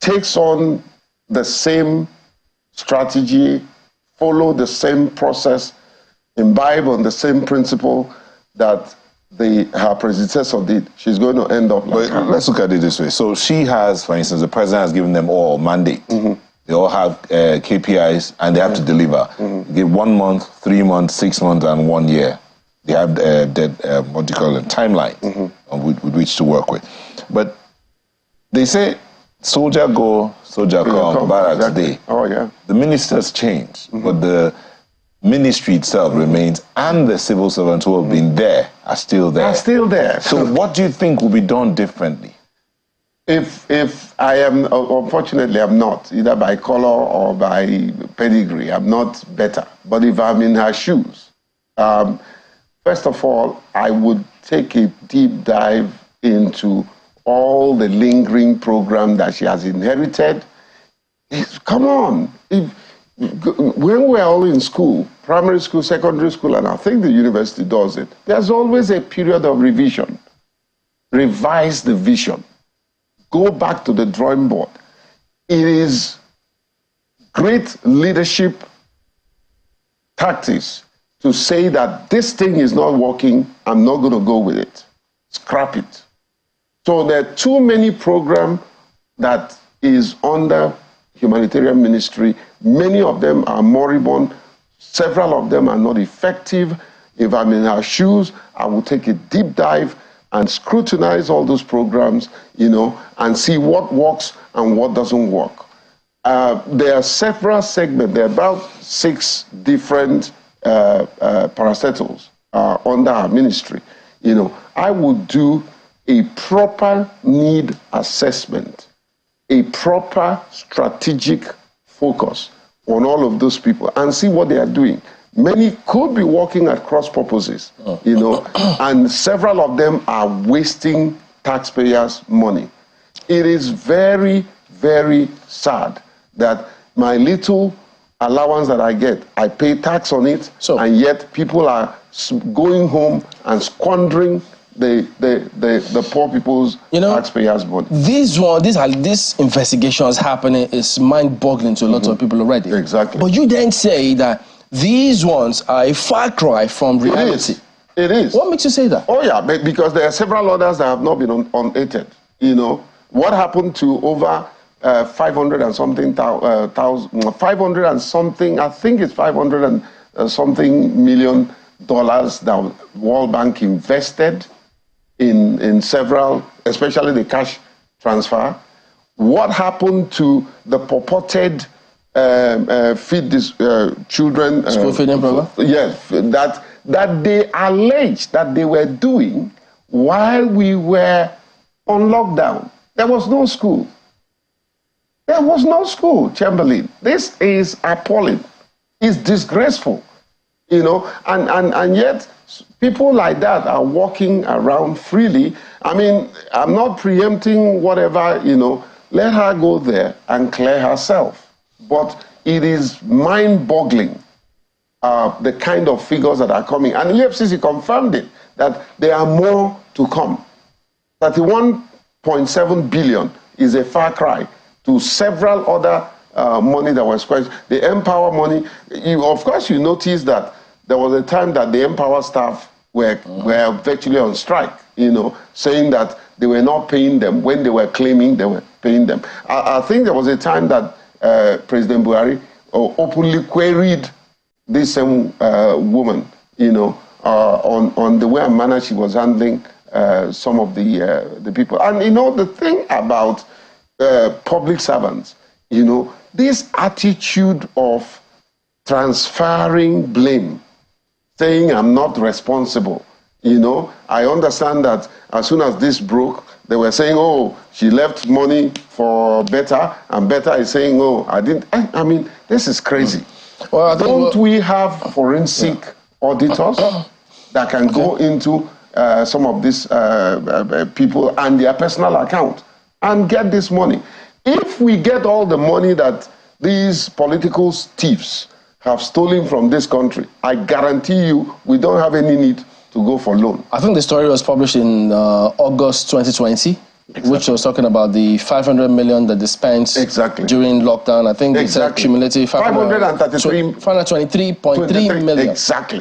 takes on the same strategy, follow the same process, imbibe on the same principle that her predecessor did, she's going to end up like her. Let's look at it this way. So she has, for instance, the president has given them all mandate. They all have KPIs and they have to deliver. They give 1 month, 3 months, 6 months, and 1 year. They have what do you call it, timeline with which to work with. But they say, soldier go, soldier come, barracks day. Oh, yeah. The ministers change, but the ministry itself remains, and the civil servants who have been there are still there. They're still there. So what do you think will be done differently? If I am, unfortunately, I'm not, either by color or by pedigree, I'm not better. But if I'm in her shoes, first of all, I would take a deep dive into all the lingering program that she has inherited. Come on. When we're all in school, primary school, secondary school, and I think the university does it, there's always a period of revision. Revise the vision. Go back to the drawing board. It is great leadership tactics to say that this thing is not working, I'm not going to go with it. Scrap it. So there are too many programs that is under humanitarian ministry. Many of them are moribund. Several of them are not effective. If I'm in her shoes, I will take a deep dive and scrutinize all those programs, you know, and see what works and what doesn't work. There are several segments. There are about 6 different parastatals under our ministry. You know, I would do a proper need assessment, a proper strategic focus on all of those people and see what they are doing. Many could be working at cross purposes, you know, and several of them are wasting taxpayers' money. It is very, very sad that my little allowance that I get, I pay tax on it, and yet people are going home and squandering the poor people's taxpayers' money. These investigations happening is mind-boggling to a lot of people already. Exactly. But you then say that these ones are a far cry from reality. It is. What makes you say that? Oh yeah, because there are several others that have not been unaided. You know, what happened to over 500 and something thousand, 500 and something, I think it's 500 and something million dollars that World Bank invested in several, especially the cash transfer. What happened to the purported feed these children? School feeding program? Yes, that they alleged that they were doing while we were on lockdown. There was no school. There was no school, Chamberlain. This is appalling. It's disgraceful, you know, and yet people like that are walking around freely. I mean, I'm not preempting whatever, you know, let her go there and clear herself. But it is mind-boggling, the kind of figures that are coming. And EFCC confirmed it, that there are more to come. 31.7 billion is a far cry to several other money that was squashed. The Empower money, of course you notice that there was a time that the Empower staff were virtually on strike, you know, saying that they were not paying them when they were claiming they were paying them. I think there was a time that President Buhari openly queried this same woman, you know, on the way and manner she was handling some of the people. And, you know, the thing about public servants, you know, this attitude of transferring blame, saying I'm not responsible, you know, I understand that as soon as this broke, they were saying, oh, she left money for Beta, and Beta is saying, oh, I didn't. I mean, this is crazy. Well, don't we have forensic auditors that can go into some of these people and their personal account and get this money? If we get all the money that these political thieves have stolen from this country, I guarantee you we don't have any need to go for loan. I think the story was published in August 2020, which was talking about the 500 million that they spent during lockdown. I think it's a cumulative 523.3 million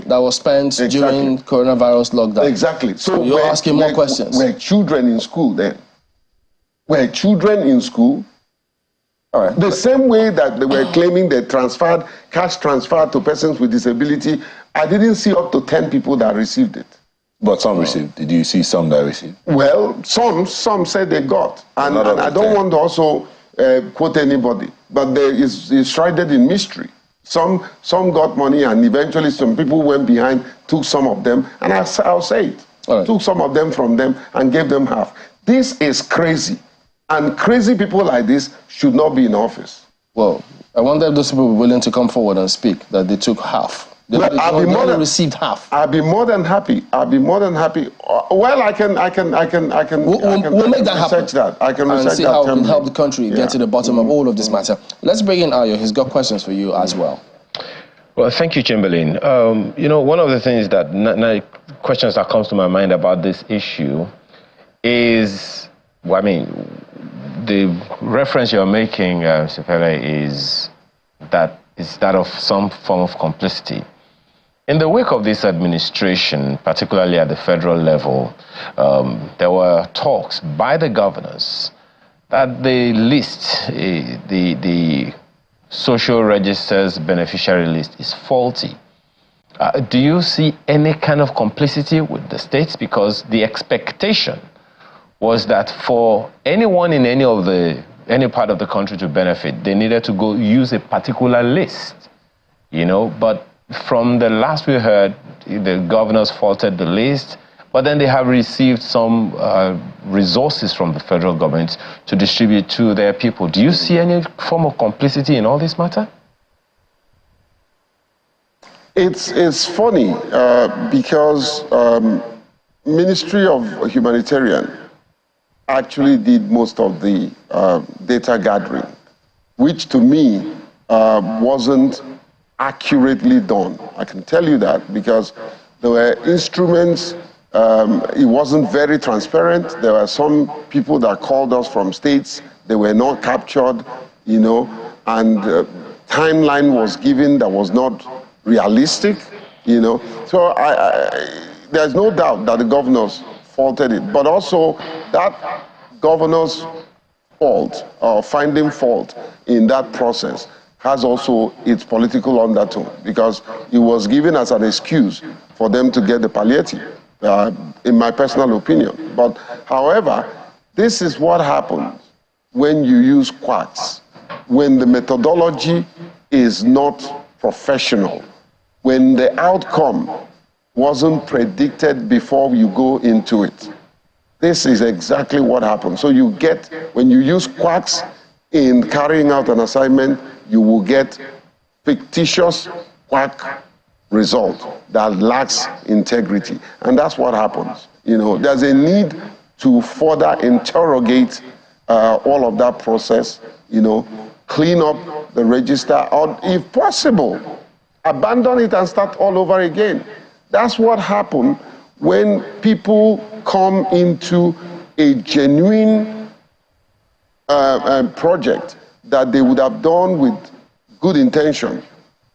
that was spent during coronavirus lockdown. Exactly. So you're asking more questions. Were children in school then? Were children in school? All right. The same way that they were claiming they transferred, cash transferred to persons with disability, I didn't see up to 10 people that received it. But some received. Did you see some that received? Well, some said they got. And I don't want to also quote anybody, but there is shrouded in mystery. Some got money, and eventually some people went behind, took some of them, and I'll say it, took some of them from them and gave them half. This is crazy. And crazy people like this should not be in office. Well, I wonder if those people were willing to come forward and speak that they took half. They only received half. I'll be more than happy. I'll be more than happy. Well, I can we'll make that happen. Research that. I can research and see how we can help the country get to the bottom of all of this matter. Let's bring in Ayo. He's got questions for you as well. Well, thank you, Chamberlain. You know, one of the things that questions that comes to my mind about this issue is, well, I mean, the reference you're making, Mr. Pele, is that of some form of complicity. In the wake of this administration, particularly at the federal level, there were talks by the governors that the list, the social registers beneficiary list, is faulty. Do you see any kind of complicity with the states? Because the expectation was that for anyone in any part of the country to benefit, they needed to go use a particular list, you know. But from the last we heard, the governors faulted the list, but then they have received some resources from the federal government to distribute to their people. Do you see any form of complicity in all this matter? It's funny because Ministry of Humanitarian, actually did most of the data gathering, which to me wasn't accurately done. I can tell you that because there were instruments, it wasn't very transparent. There were some people that called us from states, they were not captured, you know, and timeline was given that was not realistic, you know. So there's no doubt that the governors faulted it, but also that governor's fault or finding fault in that process has also its political undertone, because it was given as an excuse for them to get the palliative, in my personal opinion. But however, this is what happens when you use quacks, when the methodology is not professional, when the outcome wasn't predicted before you go into it. This is exactly what happens. So you get, when you use quacks in carrying out an assignment, you will get fictitious quack result that lacks integrity. And that's what happens. You know, there's a need to further interrogate all of that process, you know, clean up the register, or if possible, abandon it and start all over again. That's what happened when people come into a genuine project that they would have done with good intention.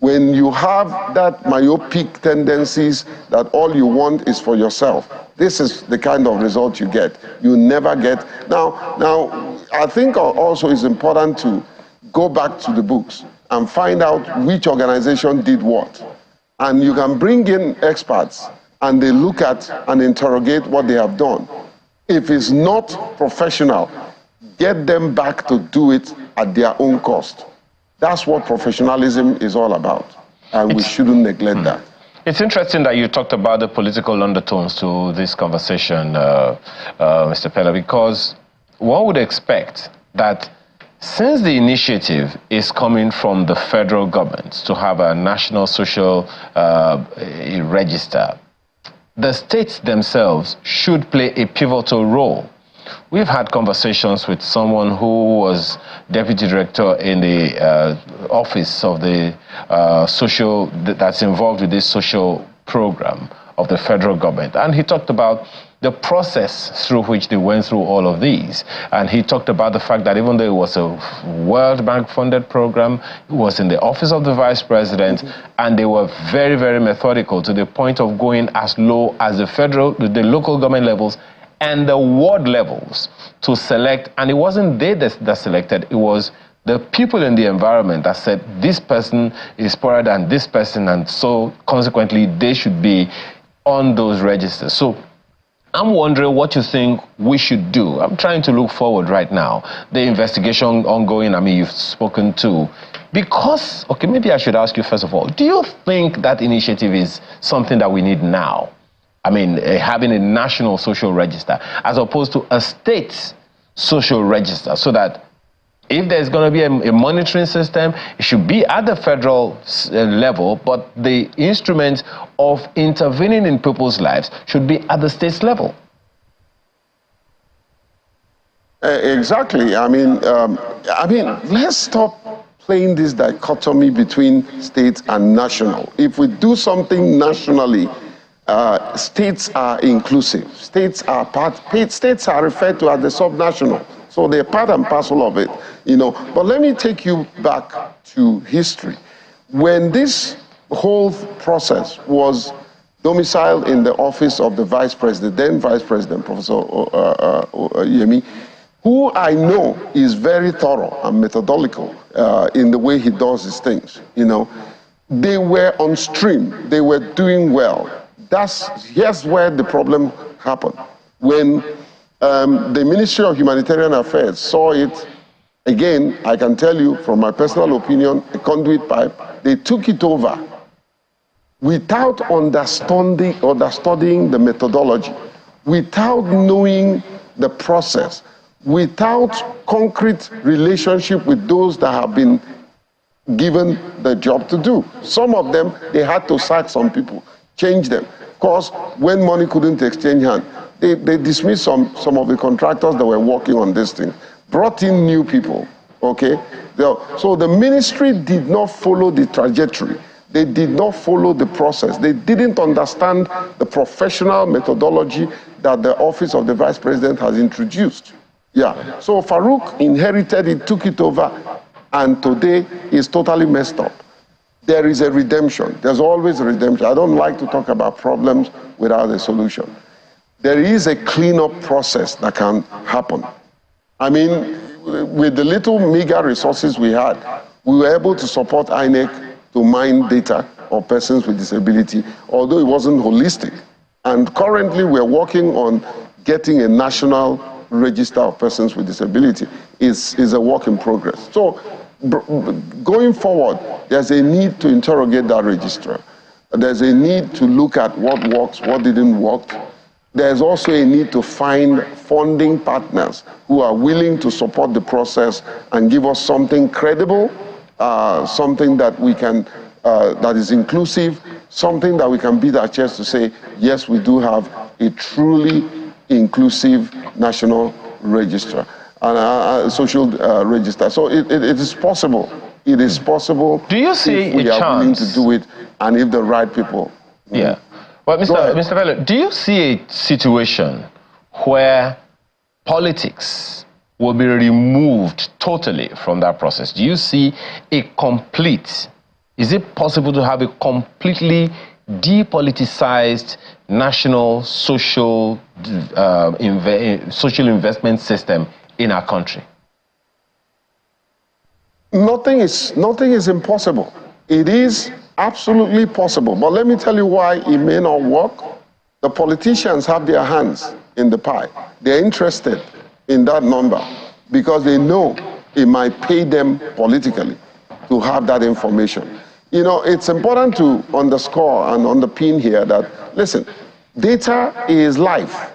When you have that myopic tendencies that all you want is for yourself, this is the kind of result you get. You never get. Now, I think also it's important to go back to the books and find out which organization did what. And you can bring in experts and they look at and interrogate what they have done. If it's not professional, get them back to do it at their own cost. That's what professionalism is all about, and we shouldn't neglect that. It's interesting that you talked about the political undertones to this conversation, Mr. Pella, because one would expect that since the initiative is coming from the federal government to have a national social register, the states themselves should play a pivotal role. We've had conversations with someone who was deputy director in the office of the social, that's involved with this social program of the federal government. And he talked about the process through which they went through all of these. And he talked about the fact that even though it was a World Bank funded program, it was in the office of the vice president, and they were very, very methodical to the point of going as low as the local government levels and the ward levels to select. And it wasn't they that selected, it was the people in the environment that said this person is poorer than this person, and so consequently they should be on those registers. So I'm wondering what you think we should do. I'm trying to look forward right now. The investigation ongoing, I mean, you've spoken to. Because, okay, maybe I should ask you first of all, do you think that initiative is something that we need now? I mean, having a national social register as opposed to a state social register, so that if there's going to be a monitoring system, it should be at the federal level, but the instrument of intervening in people's lives should be at the state level. Exactly. I mean, let's stop playing this dichotomy between state and national. If we do something nationally, states are inclusive. States are referred to as the subnational. So they're part and parcel of it, you know. But let me take you back to history. When this whole process was domiciled in the office of the vice president, then vice president, Professor Yemi, who I know is very thorough and methodological in the way he does his things, you know, they were on stream. They were doing well. Here's where the problem happened. When the Ministry of Humanitarian Affairs saw it, again, I can tell you from my personal opinion, a conduit pipe, they took it over without understanding the methodology, without knowing the process, without concrete relationship with those that have been given the job to do. Some of them, they had to sack some people, change them. Of course, when money couldn't exchange hands, They dismissed some of the contractors that were working on this thing, brought in new people, okay? So the ministry did not follow the trajectory. They did not follow the process. They didn't understand the professional methodology that the office of the vice president has introduced. Yeah, so Farouq inherited it, took it over, and today is totally messed up. There is a redemption. There's always a redemption. I don't like to talk about problems without a solution. There is a cleanup process that can happen. I mean, with the little meager resources we had, we were able to support INEC to mine data of persons with disability, although it wasn't holistic. And currently we're working on getting a national register of persons with disability. Is a work in progress. So going forward, there's a need to interrogate that registrar. There's a need to look at what works, what didn't work. There's also a need to find funding partners who are willing to support the process and give us something credible, something that we can, that is inclusive, something that we can beat our chest to say, yes, we do have a truly inclusive national register and social register. So it is possible. It is possible. Do you see if we are willing to do it, and if the right people. Yeah. Well, Mr. Bello, do you see a situation where politics will be removed totally from that process? Do you see a complete, is it possible to have a completely depoliticized national social investment system in our country? Nothing is impossible. It is absolutely possible. But let me tell you why it may not work. The politicians have their hands in the pie. They're interested in that number because they know it might pay them politically to have that information. You know, it's important to underscore and underpin here that, listen, data is life.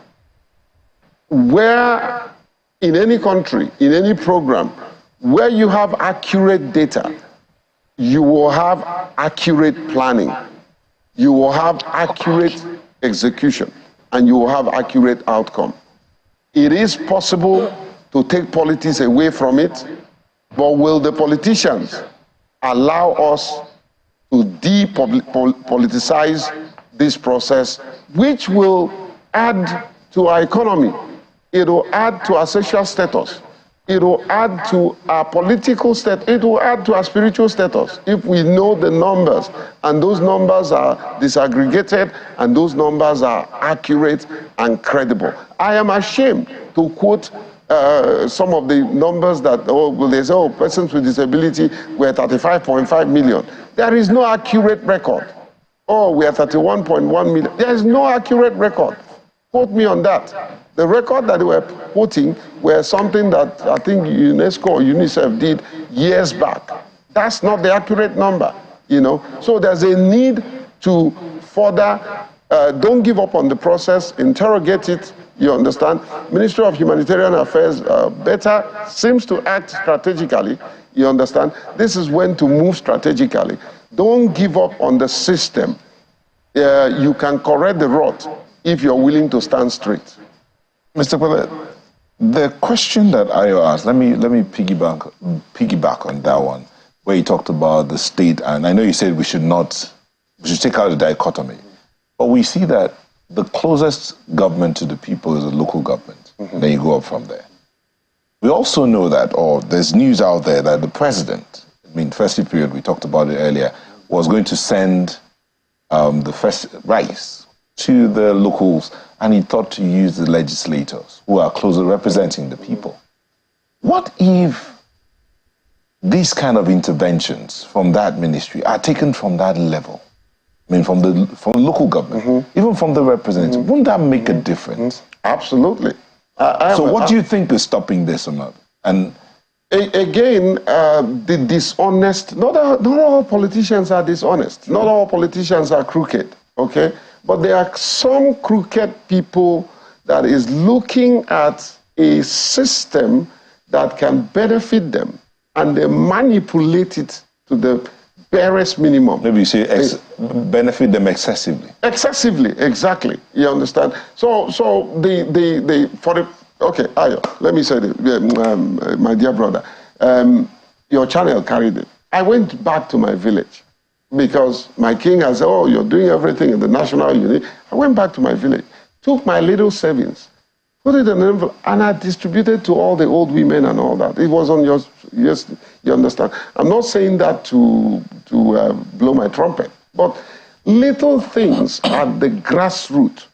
Where in any country, in any program, where you have accurate data, you will have accurate planning, you will have accurate execution, and you will have accurate outcome. It is possible to take politics away from it, but will the politicians allow us to depoliticize this process, which will add to our economy? It will add to our social status. It will add to our political status. It will add to our spiritual status if we know the numbers, and those numbers are disaggregated, and those numbers are accurate and credible. I am ashamed to quote some of the numbers that, they say, persons with disability were 35.5 million. There is no accurate record. We are 31.1 million. There is no accurate record. Quote me on that. The record that they were quoting were something that I think UNESCO or UNICEF did years back. That's not the accurate number, you know. So there's a need to further, don't give up on the process, interrogate it, you understand. Ministry of Humanitarian Affairs better seems to act strategically, you understand. This is when to move strategically. Don't give up on the system. You can correct the rot if you're willing to stand straight. Mr. Pele, the question that Ayo asked, let me piggyback on that one, where you talked about the state, and I know you said we should take out the dichotomy, but we see that the closest government to the people is the local government. Then you go up from there. We also know that, or there's news out there that the president, festive period, we talked about it earlier, was going to send the first rice to the locals, and he thought to use the legislators who are closer representing the people. What if these kind of interventions from that ministry are taken from that level? From the local government, even from the representative, wouldn't that make a difference? Absolutely. So what do you think is stopping this, Umar? And again, the dishonest, not all politicians are dishonest. Not all politicians are crooked, okay? But there are some crooked people that is looking at a system that can benefit them, and they manipulate it to the barest minimum. Maybe you say benefit them excessively. Excessively, exactly. You understand? So okay, Ayo, let me say this, my dear brother. Your channel carried it. I went back to my village because my king has said, oh, you're doing everything in the national unit. I went back to my village, took my little savings, put it in an envelope, and I distributed to all the old women and all that. It was on your, yes, you understand. I'm not saying that to blow my trumpet, but little things at the grassroots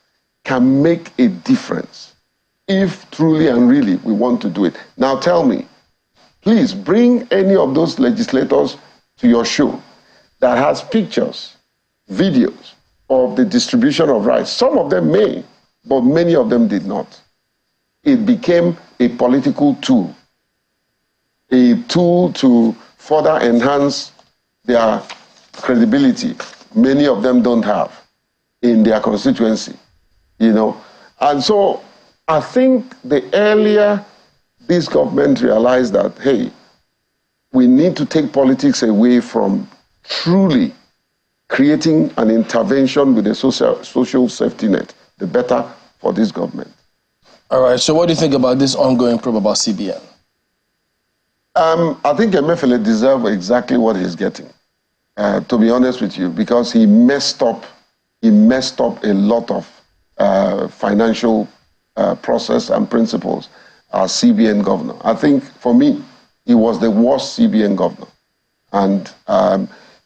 can make a difference if truly and really we want to do it. Now tell me, please bring any of those legislators to your show that has pictures, videos of the distribution of rights. Some of them may, but many of them did not. It became a political tool, a tool to further enhance their credibility. Many of them don't have in their constituency, you know. And so I think the earlier this government realized that, hey, we need to take politics away from truly creating an intervention with a social safety net, the better for this government. All right, so what do you think about this ongoing probe about CBN? I think Emefiele deserves exactly what he's getting, to be honest with you, because he messed up a lot of financial process and principles as CBN governor. I think, for me, he was the worst CBN governor. And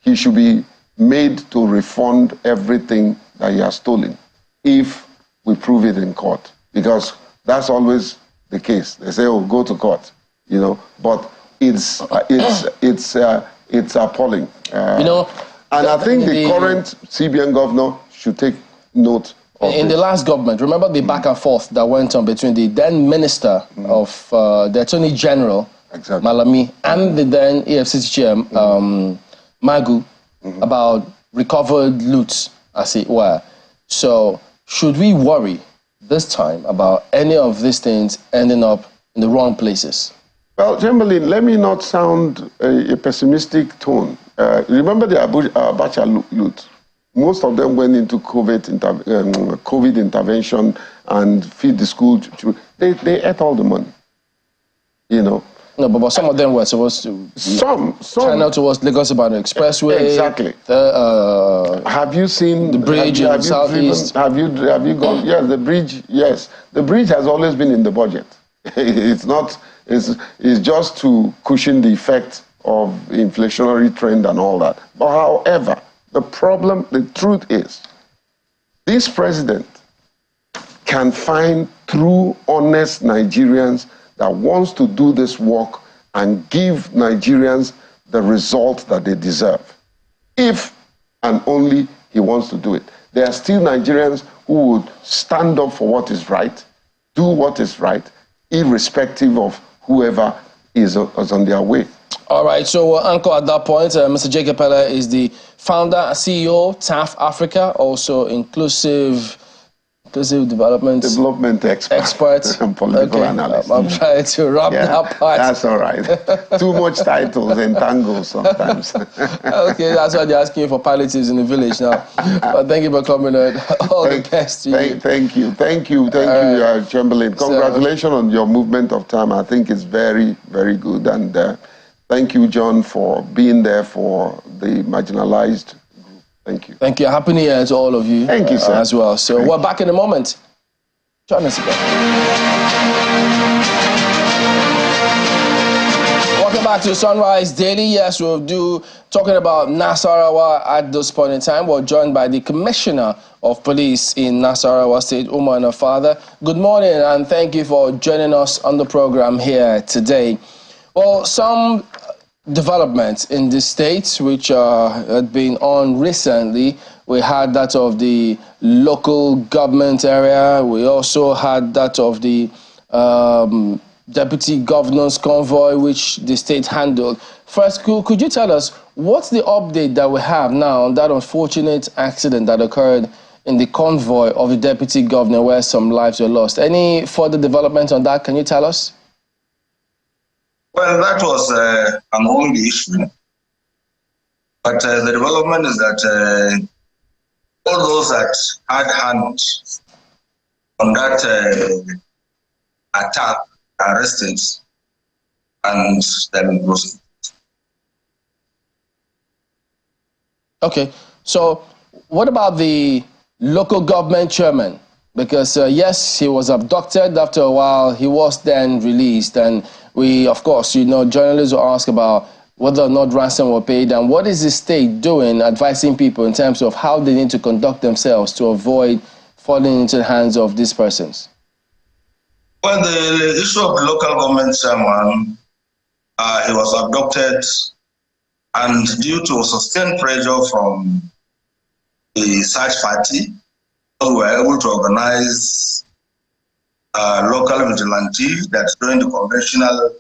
he should be made to refund everything that he has stolen if we prove it in court. Because that's always the case. They say, oh, go to court, you know. But it's appalling. You know, and I think the current CBN governor should take note of in this. the last government, remember the back and forth that went on between the then Minister of the Attorney General, Malami, and the then EFCC chair, Magu, about recovered loot, as it were. So should we worry this time about any of these things ending up in the wrong places? Well, Chamberlain, let me not sound a pessimistic tone. Remember the Abacha loot. Most of them went into COVID intervention and feed the school. They ate all the money, you know. No, but some of them were supposed to channel towards Lagos-Ibadan Expressway. Exactly. Have you seen the bridge in the southeast? Have you gone? Yes, the bridge. Yes, the bridge has always been in the budget. It's not. It's just to cushion the effect of inflationary trend and all that. But however, the truth is, this president can find true, honest Nigerians that wants to do this work and give Nigerians the result that they deserve. If and only he wants to do it. There are still Nigerians who would stand up for what is right, do what is right, irrespective of whoever is on their way. All right, so Uncle, at that point, Mr. Jacob Pella is the founder and CEO, TAF Africa, also inclusive development expert and political analyst. I'm trying to wrap that part. That's all right. Too much titles entangles sometimes. Okay, that's why they're asking you for palliatives in the village now. But thank you for coming on. All the best to you. Thank you, Chamberlain. Congratulations on your movement of time. I think it's very, very good. And thank you, John, for being there for the marginalized. Thank you. Thank you. Happy New Year to all of you. Thank you, sir. As well. So we're back in a moment. Join us again. Welcome back to Sunrise Daily. Yes, we'll do talking about Nasarawa at this point in time. We're joined by the Commissioner of Police in Nasarawa State, Umar and her father. Good morning, and thank you for joining us on the program here today. Well, some developments in the states which had been on recently. We had that of the local government area. We also had that of the deputy governor's convoy, which the state handled. First, could you tell us what's the update that we have now on that unfortunate accident that occurred in the convoy of the deputy governor where some lives were lost? Any further development on that? Can you tell us? Well, that was an old issue. But the development is that all those that had hand on that attack are arrested and then prosecuted. Okay, so what about the local government chairman? Because yes, he was abducted. After a while, he was then released. And we, of course, journalists will ask about whether or not ransom were paid and what is the state doing, advising people in terms of how they need to conduct themselves to avoid falling into the hands of these persons. Well, the issue of the local government chairman, he was abducted, and due to sustained pressure from the search party, we were able to organize local vigilante that joined the conventional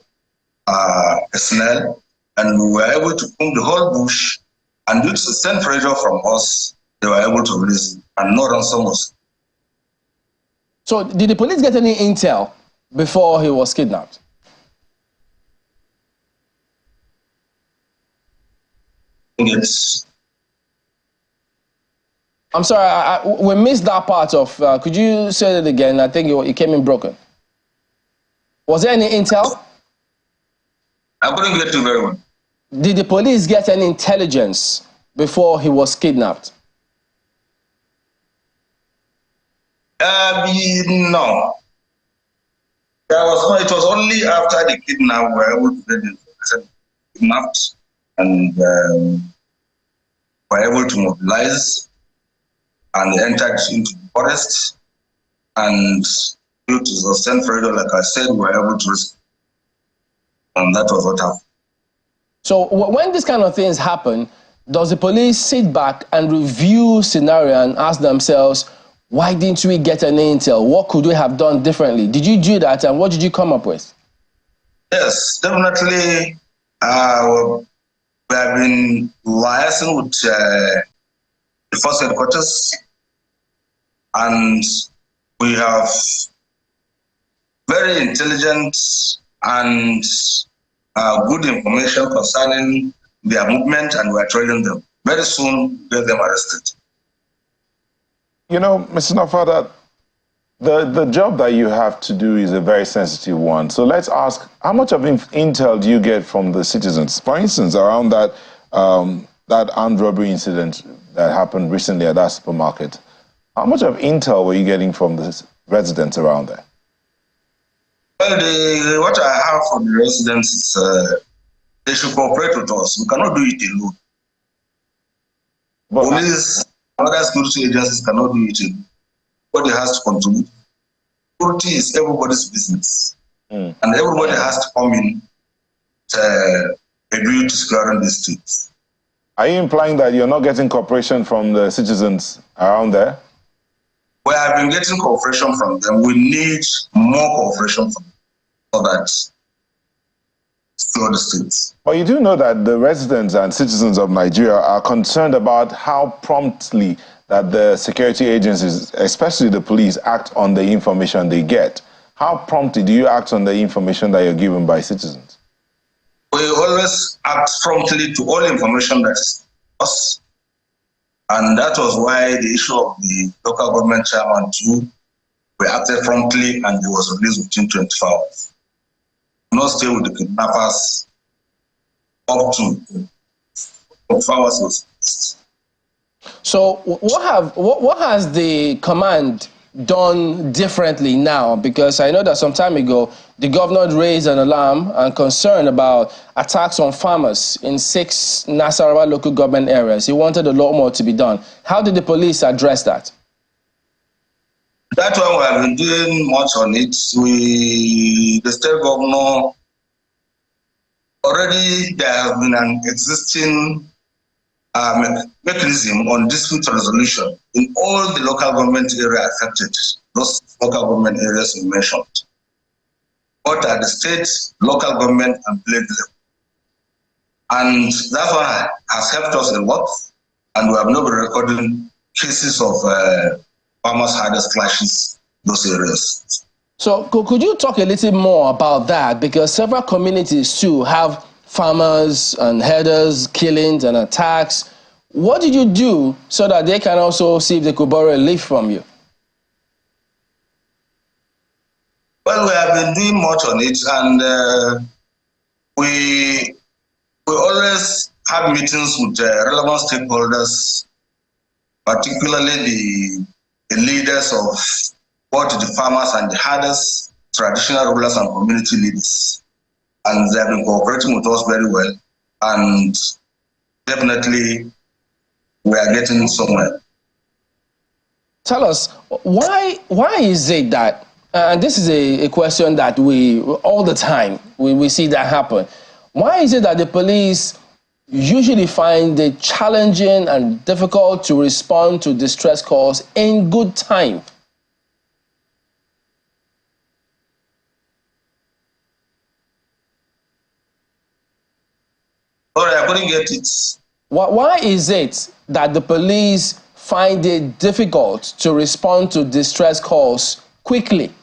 personnel, and we were able to comb the whole bush, and due to sustained pressure from us, they were able to release him, and no ransom was. So did the police get any intel before he was kidnapped? Yes. I'm sorry, we missed that part of, could you say it again? I think it came in broken. Was there any intel? I couldn't get you very well. Did the police get any intelligence before he was kidnapped? No. It was only after the kidnap we were able to get the information kidnapped, and were able to mobilize and entered into the forest, and due to sustained pressure, like I said, we were able to rescue. And that was what happened. So when these kind of things happen, does the police sit back and review scenario and ask themselves, why didn't we get an intel? What could we have done differently? Did you do that, and what did you come up with? Yes, definitely. We have been liaising with the force headquarters, and we have very intelligent and good information concerning their movement, and we are trailing them. Very soon, we'll get them arrested. You know, Mr. Nafada, the job that you have to do is a very sensitive one. So let's ask, how much of intel do you get from the citizens? For instance, around that armed robbery incident that happened recently at that supermarket, how much of intel were you getting from the residents around there? Well, what I have from the residents is they should cooperate with us. We cannot do it alone. But police, other security agencies cannot do it alone. Everybody has to contribute. Security is everybody's business. And everybody has to come in to agree to securing the streets. Are you implying that you're not getting cooperation from the citizens around there? We have been getting cooperation from them. We need more cooperation from them so that secure the streets. But you do know that the residents and citizens of Nigeria are concerned about how promptly that the security agencies, especially the police, act on the information they get. How promptly do you act on the information that you're given by citizens? We always act promptly to all information that is us. And that was why the issue of the local government chairman too, we acted promptly and he was released within 24 hours. Not stay with the kidnappers up to 24 hours was released. So what has the command done differently now? Because I know that some time ago, the governor raised an alarm and concern about attacks on farmers in 6 Nasarawa local government areas. He wanted a lot more to be done. How did the police address that? That's why we have been doing much on it. The state governor, already there has been an existing mechanism on dispute resolution in all the local government areas affected, those local government areas you mentioned, both at the state, local government, and village level. And that one has helped us a lot, and we have not been recording cases of farmers' hardest clashes in those areas. So could you talk a little more about that? Because several communities too have farmers and herders, killings and attacks. What did you do so that they can also see if they could borrow a leaf from you? Well, we have been doing much on it, and we always have meetings with relevant stakeholders, particularly the leaders of both the farmers and the herders, traditional rulers and community leaders. And they have been cooperating with us very well, and definitely we are getting somewhere. Tell us, why is it that, and this is a question that we, all the time, we see that happen. Why is it that the police usually find it challenging and difficult to respond to distress calls in good time? Sorry, I couldn't get it. Why is it that the police find it difficult to respond to distress calls quickly?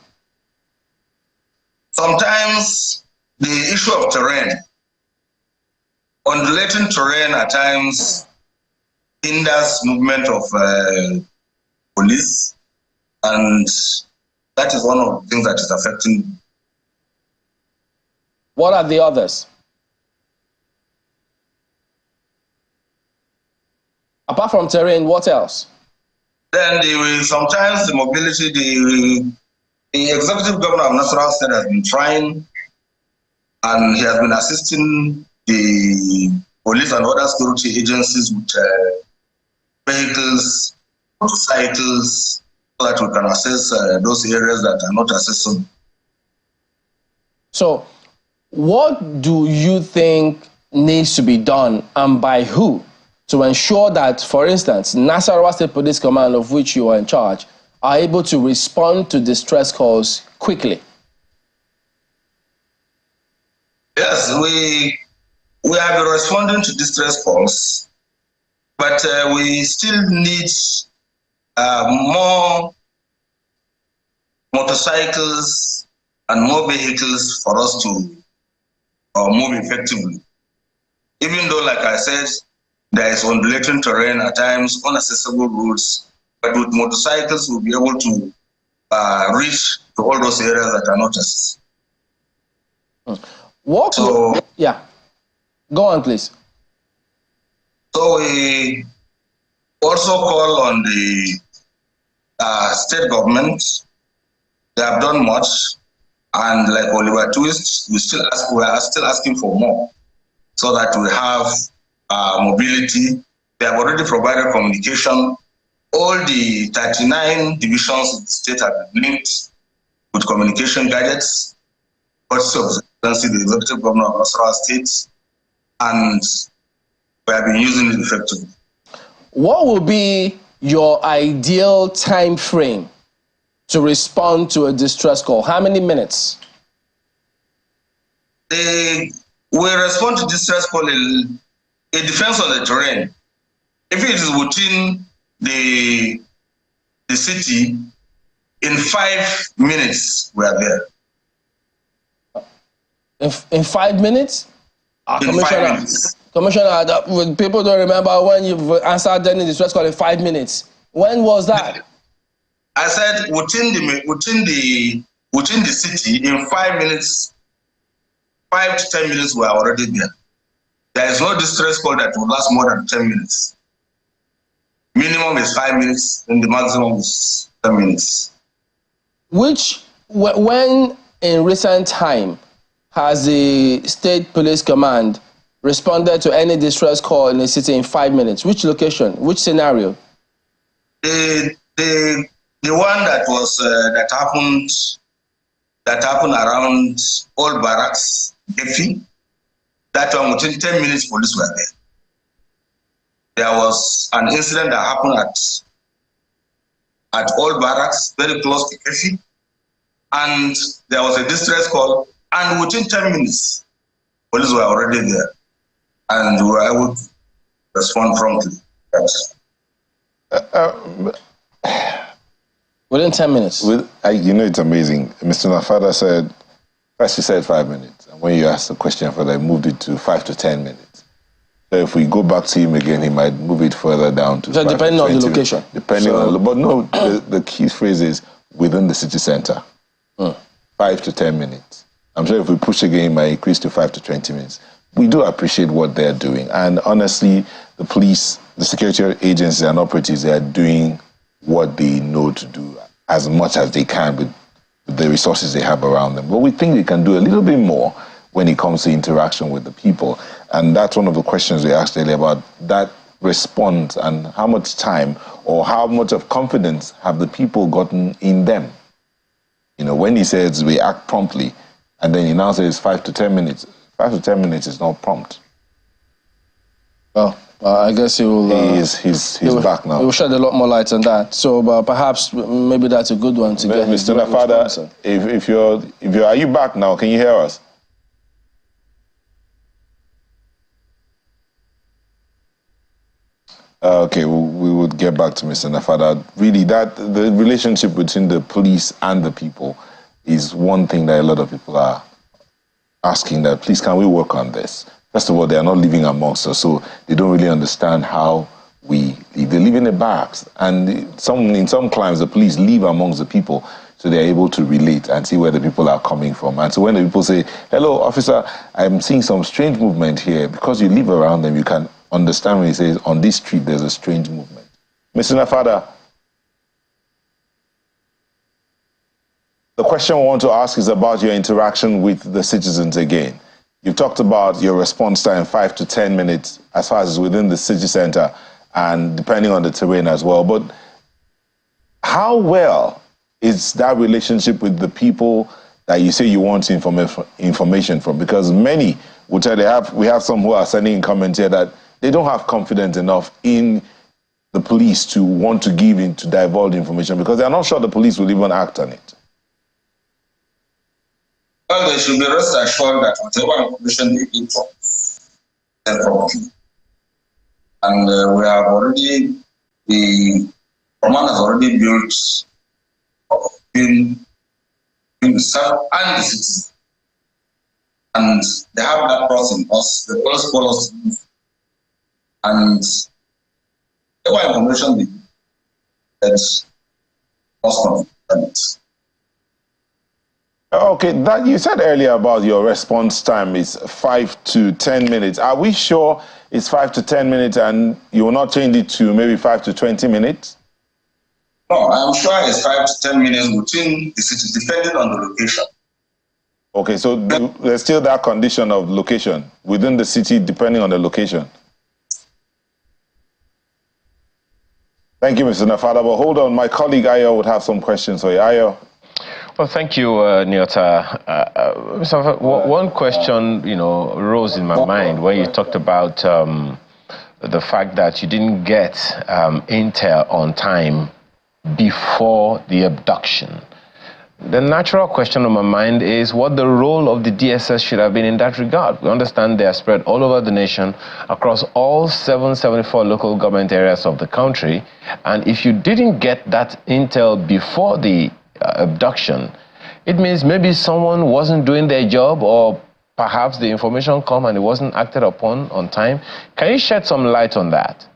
Sometimes the issue of terrain, undulating terrain at times hinders movement of police, and that is one of the things that is affecting. What are the others? Apart from terrain, what else? Then sometimes the mobility, the executive governor of Nasarawa State has been trying, and he has been assisting the police and other security agencies with vehicles, motorcycles, so that we can access those areas that are not accessible. So, what do you think needs to be done, and by who, to ensure that, for instance, Nasarawa State Police Command, of which you are in charge, are able to respond to distress calls quickly? Yes, we have been responding to distress calls, but we still need more motorcycles and more vehicles for us to move effectively. Even though, like I said, there is undulating terrain at times, inaccessible roads, but with motorcycles we'll be able to reach to all those areas that are not accessible. Yeah, go on, please. So we also call on the state government. They have done much, and like Oliver Twist, we are still asking for more, so that we have mobility. They have already provided communication. All the 39 divisions of the state have been linked with communication gadgets. Also, the executive governor of Nasarawa State, and we have been using it effectively. What will be your ideal time frame to respond to a distress call? How many minutes? We respond to distress call. It depends on the terrain. If it is within the city, in 5 minutes we are there. In 5 minutes? Commissioner, people don't remember when you've answered any distress call in 5 minutes. When was that? I said within the city, in 5 minutes, 5 to 10 minutes we are already there. There is no distress call that will last more than 10 minutes. Minimum is 5 minutes, and the maximum is 10 minutes. When in recent time has the State Police Command responded to any distress call in a city in 5 minutes? Which location? Which scenario? The one that was that happened around Old Barracks, Efi. That one, within 10 minutes, police were there. There was an incident that happened at Old Barracks, very close to Efi, and there was a distress call, and within 10 minutes, police were already there, and we were able to respond promptly. Within 10 minutes? You know, it's amazing. Mr. Nafada said First you said 5 minutes, and when you asked the question further, he moved it to 5 to 10 minutes. So if we go back to him again, he might move it further down to. So depending on the location. Depending on, but no, the key phrase is within the city center. 5 to 10 minutes. I'm sure if we push again, it might increase to 5 to 20 minutes. We do appreciate what they're doing, and honestly, the police, the security agencies and operatives, they are doing what they know to do as much as they can with the resources they have around them. But we think they can do a little bit more when it comes to interaction with the people. And that's one of the questions we asked earlier about that response and how much time or how much of confidence have the people gotten in them. You know, when he says we act promptly, and then he now says 5 to 10 minutes. 5 to 10 minutes is not prompt. Well, I guess he will. He's back now. He will shed a lot more light on that. So perhaps maybe that's a good one to get. Mr. Nafada, if you're, are you back now? Can you hear us? Okay, we would get back to Mr. Nafada. Really, the relationship between the police and the people is one thing that a lot of people are asking that, please, can we work on this? First of all, they are not living amongst us, so they don't really understand how we live. They live in the barracks, and in some climes, the police live amongst the people, so they're able to relate and see where the people are coming from. And so when the people say, hello, officer, I'm seeing some strange movement here, because you live around them, you can understand when he says, on this street, there's a strange movement. Mr. Nafada, the question we want to ask is about your interaction with the citizens again. You've talked about your response time, 5 to 10 minutes, as far as within the city center, and depending on the terrain as well. But how well is that relationship with the people that you say you want information from? Because many would tell we have some who are sending in comments here that they don't have confidence enough in the police to want to to divulge information, because they're not sure the police will even act on it. Well, they should be rest assured that whatever information they get from properly. And we have already, the command has already built between the staff and the citizen. And they have that trust in us, the first follows, and whatever information they get, that's most confident. Okay, that you said earlier about your response time is 5 to 10 minutes. Are we sure it's 5 to 10 minutes and you will not change it to maybe 5 to 20 minutes? No, I'm sure it's 5 to 10 minutes within the city, depending on the location. Okay, so there's still that condition of location within the city, depending on the location. Thank you, Mr. Nafada. But hold on, my colleague Ayo would have some questions for you. Ayo. Well, thank you, Nyota. One question, rose in my mind when you talked about the fact that you didn't get intel on time before the abduction. The natural question on my mind is what the role of the DSS should have been in that regard. We understand they are spread all over the nation, across all 774 local government areas of the country. And if you didn't get that intel before the abduction, it means maybe someone wasn't doing their job, or perhaps the information come and it wasn't acted upon on time. Can you shed some light on that?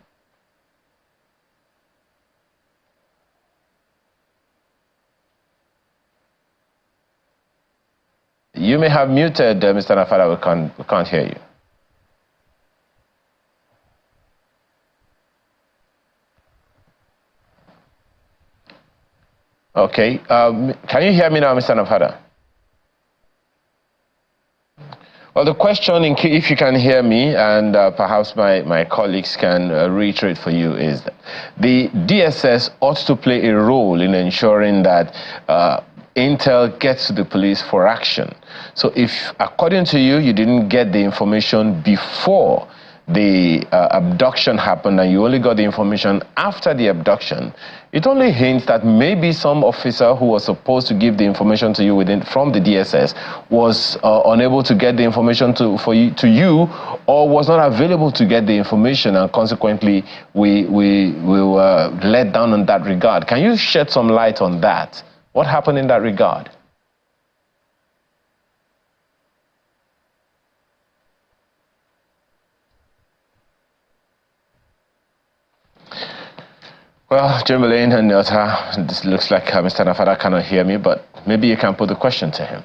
You may have muted, Mr. Nafada. We can't hear you. Okay. Can you hear me now, Mr. Nafada? Well, the question, if you can hear me, and perhaps my colleagues can reiterate for you, is that the DSS ought to play a role in ensuring that intel gets to the police for action. So if, according to you, you didn't get the information before the abduction happened and you only got the information after the abduction, it only hints that maybe some officer who was supposed to give the information to you from the DSS was unable to get the information to you, or was not available to get the information, and consequently we were let down in that regard. Can you shed some light on that? What happened in that regard? Well, Jimbalane and Nyota, this looks like Mr. Nafada cannot hear me, but maybe you can put the question to him.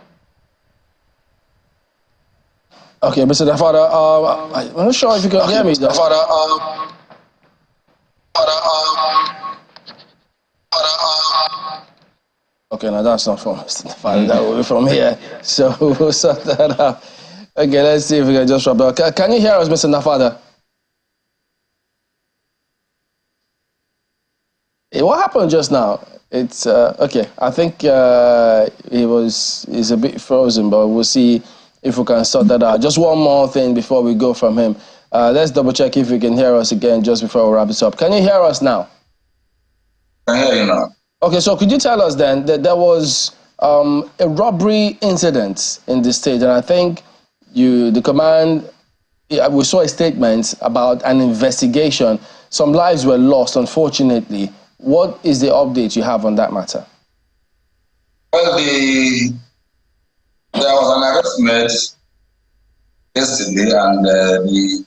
Okay, Mr. Nafada, I'm not sure if you can hear me. Okay, now that's not from Mr. Nafada. That will be from here. So we'll sort that out. Okay, let's see if we can just drop out. Can you hear us, Mr. Nafada? What happened just now? It's okay. I think he's a bit frozen, but we'll see if we can sort that out. Just one more thing before we go from him. Let's double check if you can hear us again just before we wrap this up. Can you hear us now? I hear you now. Okay, so could you tell us then that there was a robbery incident in the state, and I think the command, we saw a statement about an investigation. Some lives were lost, unfortunately. What is the update you have on that matter? Well, there was an arrest made yesterday, and the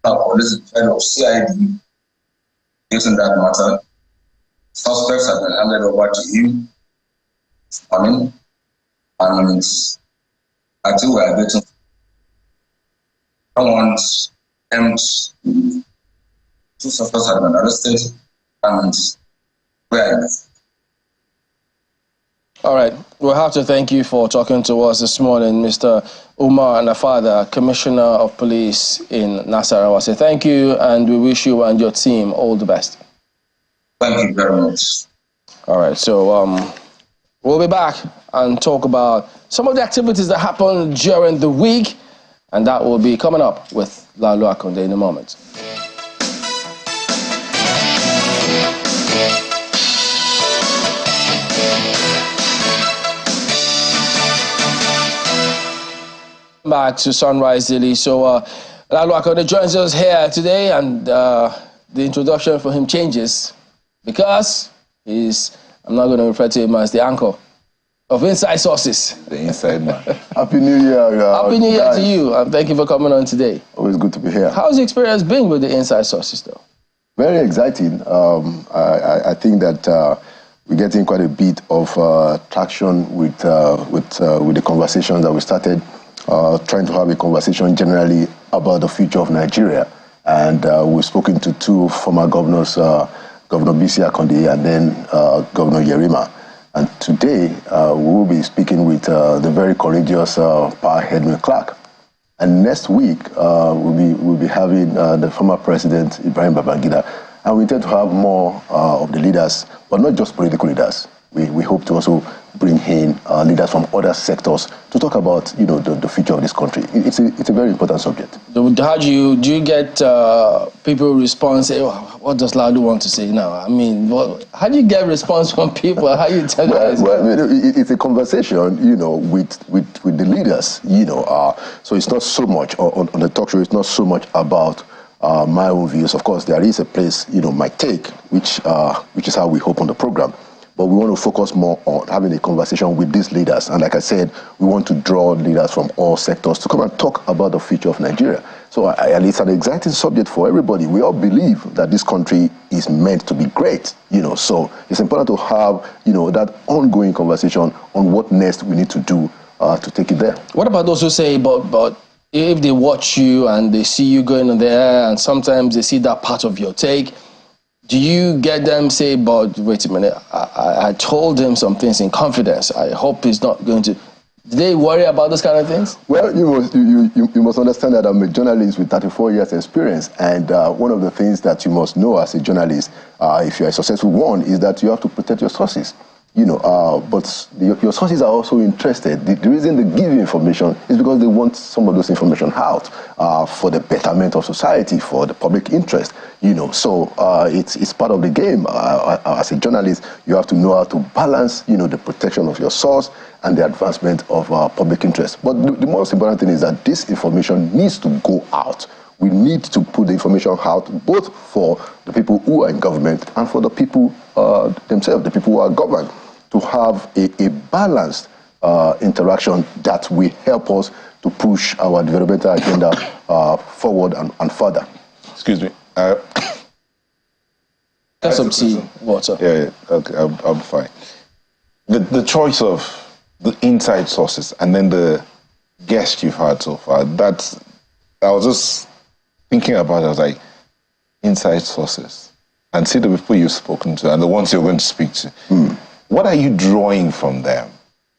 police head of CID in that matter. Suspects have been handed over to him this morning, and I think we are getting someone's aims. 2 suspects have been arrested, and we are. All right. We'll have to thank you for talking to us this morning, Mr. Umar Nafada, Commissioner of Police in Nasarawa. So thank you, and we wish you and your team all the best. Thank you very much. All right. So we'll be back and talk about some of the activities that happened during the week, and that will be coming up with Lalu Akonde in a moment. Back to Sunrise Daily. So Lalu Akonde joins us here today, and the introduction for him changes because I'm not going to refer to him as the anchor of Inside Sources. The inside man. Happy New Year. Happy New Year to you, and thank you for coming on today. Always good to be here. How's the experience been with the Inside Sources, though? Very exciting. I think that we're getting quite a bit of traction with the conversation that we started, trying to have a conversation generally about the future of Nigeria. And we've spoken to 2 former governors, Governor Bisi Akonde and then Governor Yerima. And today we will be speaking with the very courageous Power Edwin Clark. And next week we'll be having the former President Ibrahim Babangida. And we intend to have more of the leaders, but not just political leaders. We hope to also bring in leaders from other sectors to talk about, the future of this country. It's a very important subject. How do you get people respond? Say, what does Lalu want to say now? I mean, how do you get response from people? How you tell guys? Well, it's a conversation, with the leaders, So it's not so much on the talk show. It's not so much about my own views. Of course, there is a place, my take, which is how we hope on the program. But we want to focus more on having a conversation with these leaders. And like I said, we want to draw leaders from all sectors to come and talk about the future of Nigeria. So it's an exciting subject for everybody. We all believe that this country is meant to be great, So it's important to have, that ongoing conversation on what next we need to do to take it there. What about those who say, but if they watch you and they see you going on there and sometimes they see that part of your take, do you get them say, but wait a minute, I told him some things in confidence. I hope he's not going to... Do they worry about those kind of things? Well, you must understand that I'm a journalist with 34 years experience. And one of the things that you must know as a journalist, if you're a successful one, is that you have to protect your sources. But your sources are also interested. The reason they give you information is because they want some of those information out for the betterment of society, for the public interest. So it's part of the game. As a journalist, you have to know how to balance, the protection of your source and the advancement of public interest. But the most important thing is that this information needs to go out. We need to put the information out both for the people who are in government and for the people themselves, the people who are governed, to have a balanced interaction that will help us to push our developmental agenda forward and further. Excuse me. Get some tea, water. Yeah, okay, I'm fine. The choice of the inside sources and then the guest you've had so far, I was just thinking about it. I was like, inside sources. And see the people you've spoken to and the ones you're going to speak to. What are you drawing from them?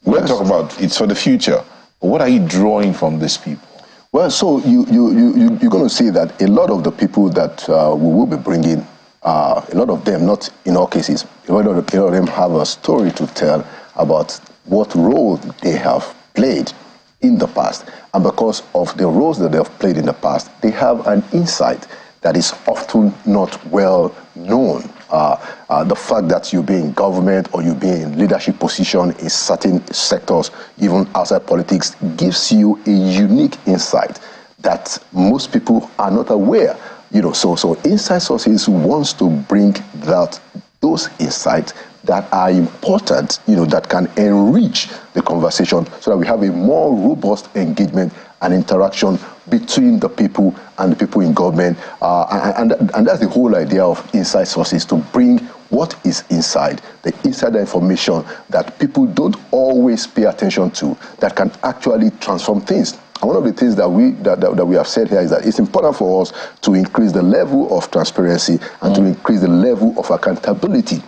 We're talking about it's for the future, but what are you drawing from these people? Well, so you're going to see that a lot of the people that we will be bringing, a lot of them, not in all cases, a lot of them have a story to tell about what role they have played in the past. And because of the roles that they have played in the past, they have an insight that is often not well known. The fact that you be in government or you be in leadership position in certain sectors, even outside politics, gives you a unique insight that most people are not aware. So Inside Sources wants to bring those insights that are important, that can enrich the conversation so that we have a more robust engagement and interaction between the people and the people in government. And that's the whole idea of Inside Sources, to bring what is inside, the insider information that people don't always pay attention to, that can actually transform things. And one of the things that we have said here is that it's important for us to increase the level of transparency and to increase the level of accountability.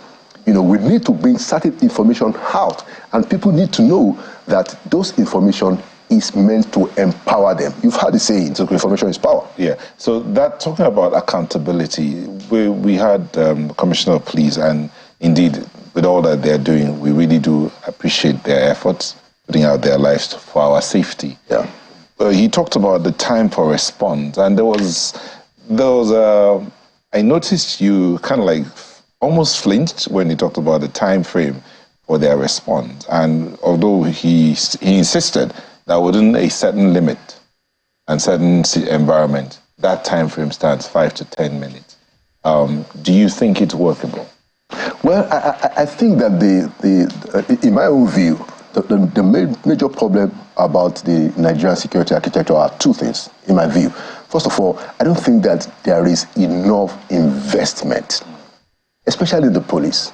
We need to bring certain information out, and people need to know that those information is meant to empower them. You've heard the saying, so information is power. Yeah. So that, talking about accountability, we had Commissioner of Police, and indeed, with all that they're doing, we really do appreciate their efforts, putting out their lives for our safety. Yeah. He talked about the time for response, and there was I noticed you kind of like almost flinched when he talked about the time frame for their response. And although he insisted that within a certain limit and certain environment, that time frame stands 5 to 10 minutes. Do you think it's workable? Well, I think that in my own view, the major problem about the Nigerian security architecture are two things, in my view. First of all, I don't think that there is enough investment, especially in the police.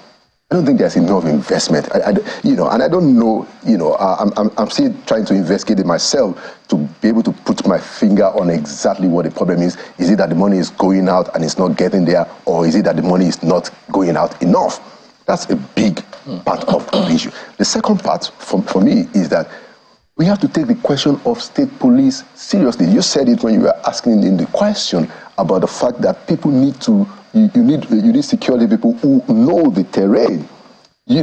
I don't think there's enough investment. And I don't know, I'm still trying to investigate it myself to be able to put my finger on exactly what the problem is. Is it that the money is going out and it's not getting there, or is it that the money is not going out enough? That's a big part of the issue. The second part for me is that we have to take the question of state police seriously. You said it when you were asking in the question about the fact that people need to, you need security people who know the terrain. We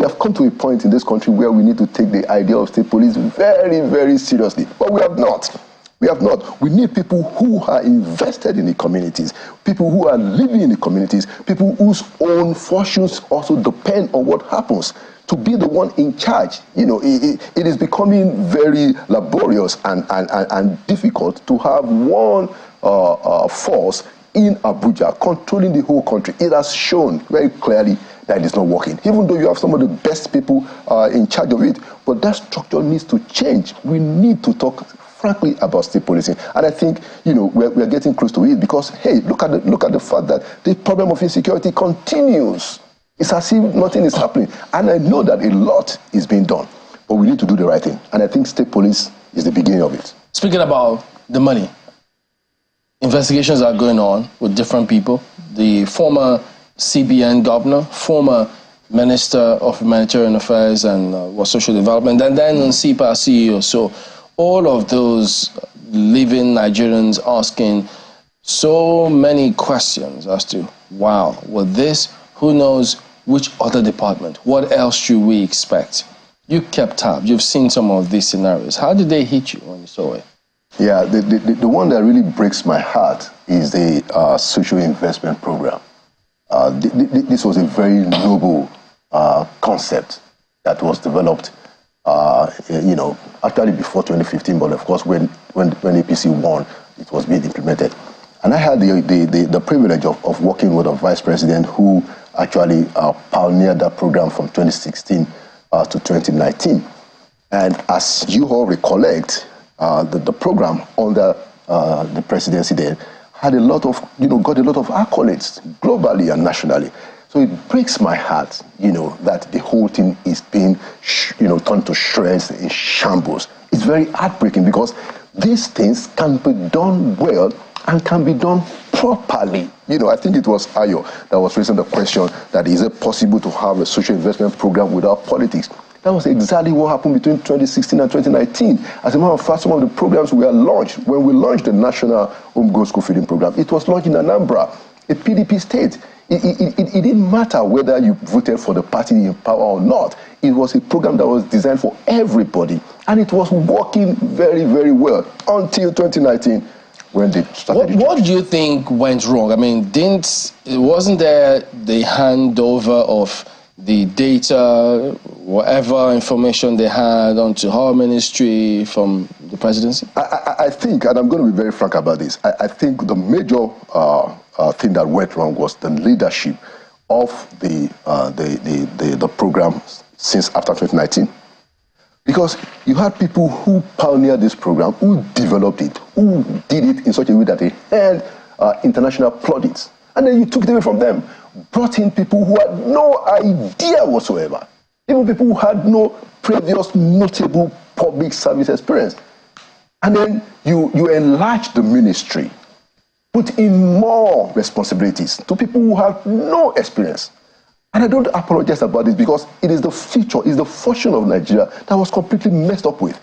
have come to a point in this country where we need to take the idea of state police very, very seriously, but we have not. We need people who are invested in the communities, people who are living in the communities, people whose own fortunes also depend on what happens, to be the one in charge. It is becoming very laborious and difficult to have one force in Abuja controlling the whole country. It has shown very clearly that it is not working, even though you have some of the best people in charge of it. But that structure needs to change. We need to talk frankly about state policing, and I think we're getting close to it, because hey, look at the fact that the problem of insecurity continues. It's as if nothing is happening, and I know that a lot is being done, but we need to do the right thing, and I think state police is the beginning of it. Speaking about the money, investigations are going on with different people. The former CBN governor, former Minister of Humanitarian Affairs and Social Development, and then CPA CEO. So all of those living Nigerians asking so many questions as to, wow, with this, who knows which other department? What else should we expect? You kept tabs. You've seen some of these scenarios. How did they hit you when you saw it? Yeah, the one that really breaks my heart is the social investment program. This was a very noble concept that was developed, actually before 2015, but of course when APC won, it was being implemented. And I had the privilege of working with a vice president who actually pioneered that program from 2016 to 2019. And as you all recollect, the program under the presidency there had a lot of, got a lot of accolades globally and nationally. So it breaks my heart, that the whole thing is being, turned to shreds, in shambles. It's very heartbreaking because these things can be done well and can be done properly. I think it was Ayo that was raising the question that is it possible to have a social investment program without politics? That was exactly what happened between 2016 and 2019. As a matter of fact, some of the programs were launched. When we launched the National Homegrown School Feeding Program, it was launched in Anambra, a PDP state. It didn't matter whether you voted for the party in power or not. It was a program that was designed for everybody. And it was working very, very well until 2019 when they started. What do you think went wrong? I mean, wasn't there the handover of the data, whatever information they had onto our ministry from the presidency? I think, and I'm going to be very frank about this, I think the major thing that went wrong was the leadership of the program since after 2019. Because you had people who pioneered this program, who developed it, who did it in such a way that they earned international plaudits. And then you took it away from them, brought in people who had no idea whatsoever, even people who had no previous notable public service experience. And then you enlarged the ministry, put in more responsibilities to people who have no experience. And I don't apologize about this because it is the future, it's the fortune of Nigeria that was completely messed up with.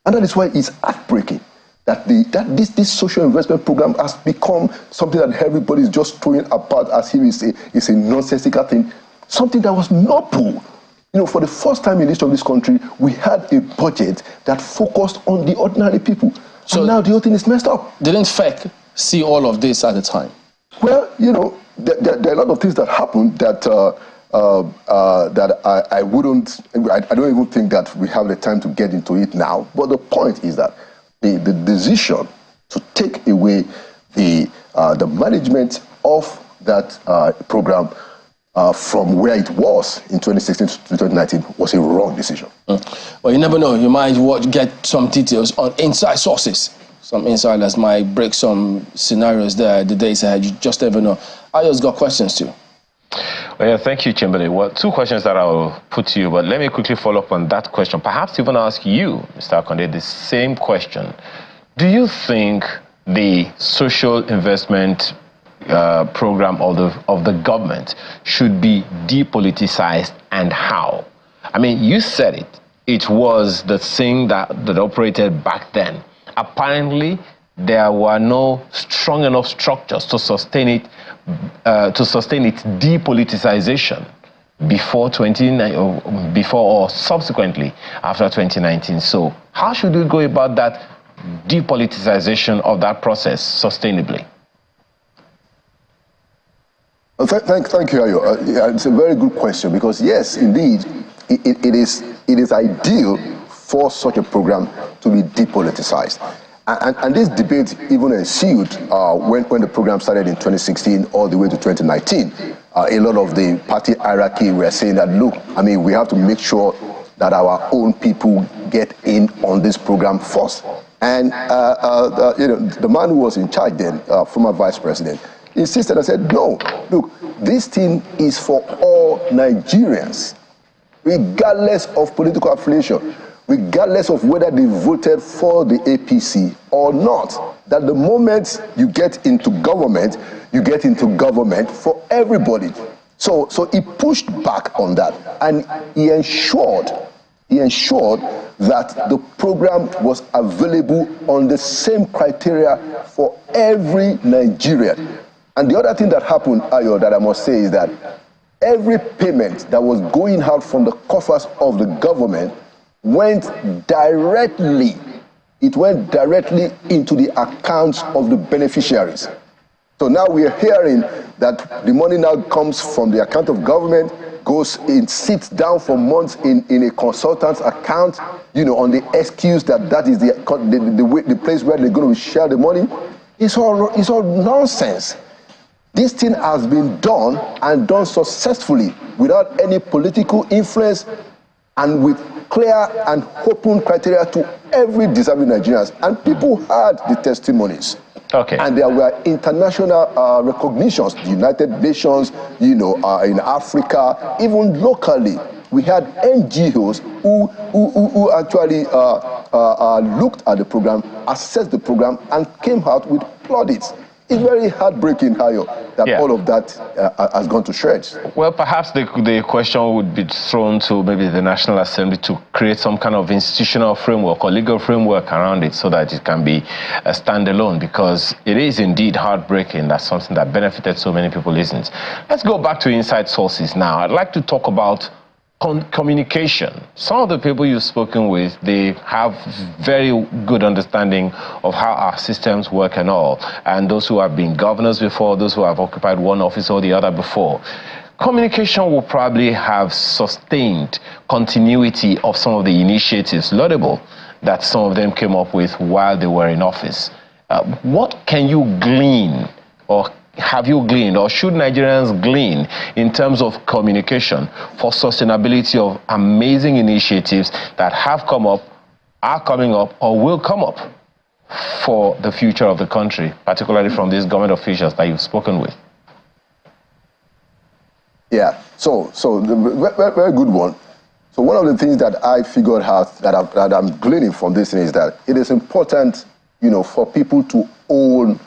And that is why it's heartbreaking that this social investment program has become something that everybody is just throwing apart as if it's a nonsensical thing, something that was noble. For the first time in the history of this country, we had a budget that focused on the ordinary people. So and now the whole thing is messed up. Didn't FEC see all of this at the time? Well, there are a lot of things that happened that I don't even think that we have the time to get into it now. But the point is that the decision to take away the management of that program from where it was in 2016 to 2019 was a wrong decision. Well, you never know. You might get some details on inside sources. Some insiders might break some scenarios there the days ahead. You just never know. I just got questions too. Well, yeah, thank you, Chamberlain. Well, two questions that I'll put to you, but let me quickly follow up on that question. Perhaps even ask you, Mr. Akonde, the same question. Do you think the social investment program of the government should be depoliticized, and how? I mean, you said it. It was the thing that operated back then. Apparently, there were no strong enough structures to sustain its depoliticization before or subsequently after 2019. So how should we go about that depoliticization of that process sustainably? Thank you, Ayo. It's a very good question because, yes, indeed, it is ideal for such a program to be depoliticized. And this debate even ensued when the program started in 2016 all the way to 2019. A lot of the party hierarchy were saying that, look, I mean, we have to make sure that our own people get in on this program first. And the man who was in charge then, former vice president, insisted and said, no, look, this thing is for all Nigerians, regardless of political affiliation, regardless of whether they voted for the APC or not, that the moment you get into government, you get into government for everybody. So he pushed back on that, and he ensured that the program was available on the same criteria for every Nigerian. And the other thing that happened, Ayo, that I must say is that every payment that was going out from the coffers of the government went directly into the accounts of the beneficiaries. So now we are hearing that the money now comes from the account of government, goes in, sits down for months in a consultant's account, on the excuse that is the place where they're going to share the money. It's all nonsense. This thing has been done and done successfully without any political influence, and with clear and open criteria to every deserving Nigerians. And people had the testimonies. Okay. And there were international recognitions, the United Nations, in Africa, even locally. We had NGOs who actually looked at the program, assessed the program, and came out with plaudits. It's very heartbreaking, Hayo, that all of that has gone to shreds. Well, perhaps the question would be thrown to maybe the National Assembly to create some kind of institutional framework or legal framework around it so that it can be a standalone, because it is indeed heartbreaking that something that benefited so many people isn't. Let's go back to inside sources now. I'd like to talk about communication. Some of the people you've spoken with, they have very good understanding of how our systems work and all. And those who have been governors before, those who have occupied one office or the other before. Communication will probably have sustained continuity of some of the initiatives, laudable, that some of them came up with while they were in office. What can you glean, or have you gleaned, or should Nigerians glean in terms of communication for sustainability of amazing initiatives that have come up, are coming up, or will come up for the future of the country, particularly from these government officials that you've spoken with? Yeah, so very good one. So one of the things that I figured out that I'm gleaning from this is that it is important, for people to own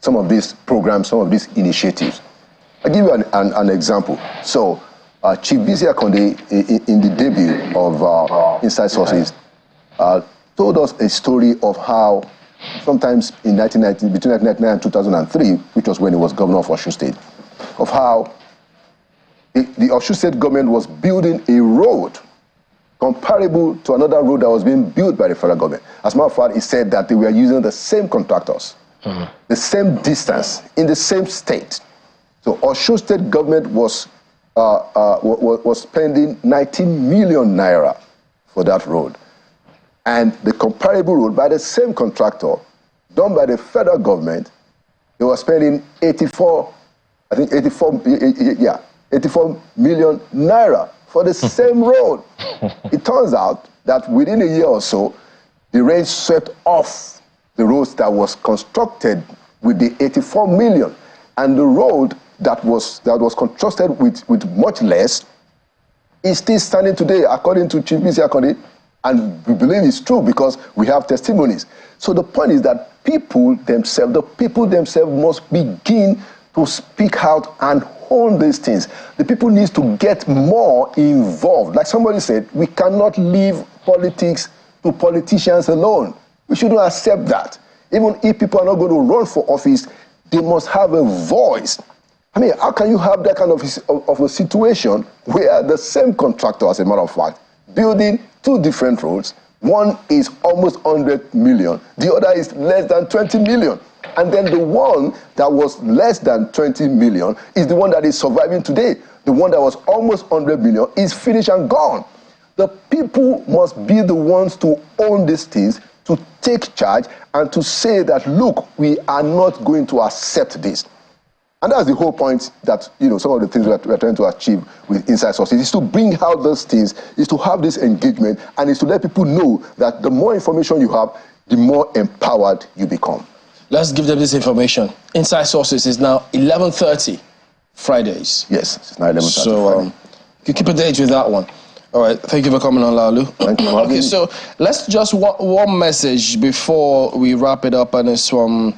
some of these programs, some of these initiatives. I'll give you an example. So, Chief Bisi Akande, in the debut of Inside Sources, told us a story of how sometimes in between 1999 and 2003, which was when he was governor of Osun State, of how the Osun State government was building a road comparable to another road that was being built by the federal government. As a matter of fact, he said that they were using the same contractors, the same distance, in the same state. So Osun State government was spending 19 million naira for that road. And the comparable road by the same contractor, done by the federal government, they were spending 84 million naira for the same road. It turns out that within a year or so, the rain swept off the roads that was constructed with the 84 million, and the road that was constructed with much less is still standing today, according to Chief Bisi Akande, and we believe it's true because we have testimonies. So the point is that the people themselves must begin to speak out and own these things. The people need to get more involved. Like somebody said, we cannot leave politics to politicians alone. We shouldn't accept that. Even if people are not going to run for office, they must have a voice. I mean, how can you have that kind of a situation where the same contractor, as a matter of fact, building two different roads, one is almost 100 million, the other is less than 20 million. And then the one that was less than 20 million is the one that is surviving today. The one that was almost 100 million is finished and gone. The people must be the ones to own these things, to take charge and to say that, look, we are not going to accept this. And that's the whole point that, some of the things we're trying to achieve with Inside Sources is to bring out those things, is to have this engagement, and is to let people know that the more information you have, the more empowered you become. Let's give them this information. Inside Sources is now 11:30 Fridays. Yes, it's now 11:30 So you keep a date with that one. All right, thank you for coming on, Lalu. Thank you. Okay, so let's just one message before we wrap it up, and it's from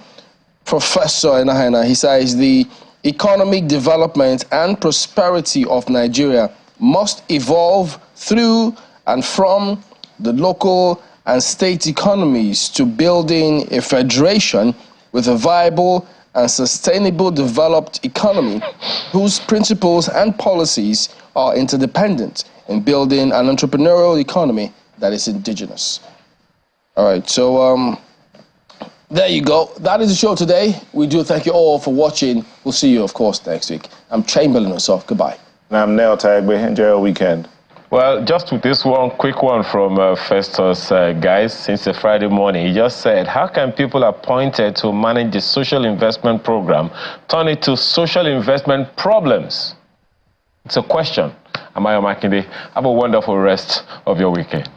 Professor Enahena. He says the economic development and prosperity of Nigeria must evolve through and from the local and state economies to building a federation with a viable and sustainable developed economy whose principles and policies are interdependent in building an entrepreneurial economy that is indigenous. All right, so there you go. That is the show today. We do thank you all for watching. We'll see you, of course, next week. I'm Chamberlain Osof. Goodbye. And I'm Nell Tagbe. Enjoy your weekend. Well, just with this one quick one from Festus, guys, since the Friday morning, he just said, how can people appointed to manage the social investment program turn it to social investment problems? It's a question. I'm Ayo Makinde. Have a wonderful rest of your weekend.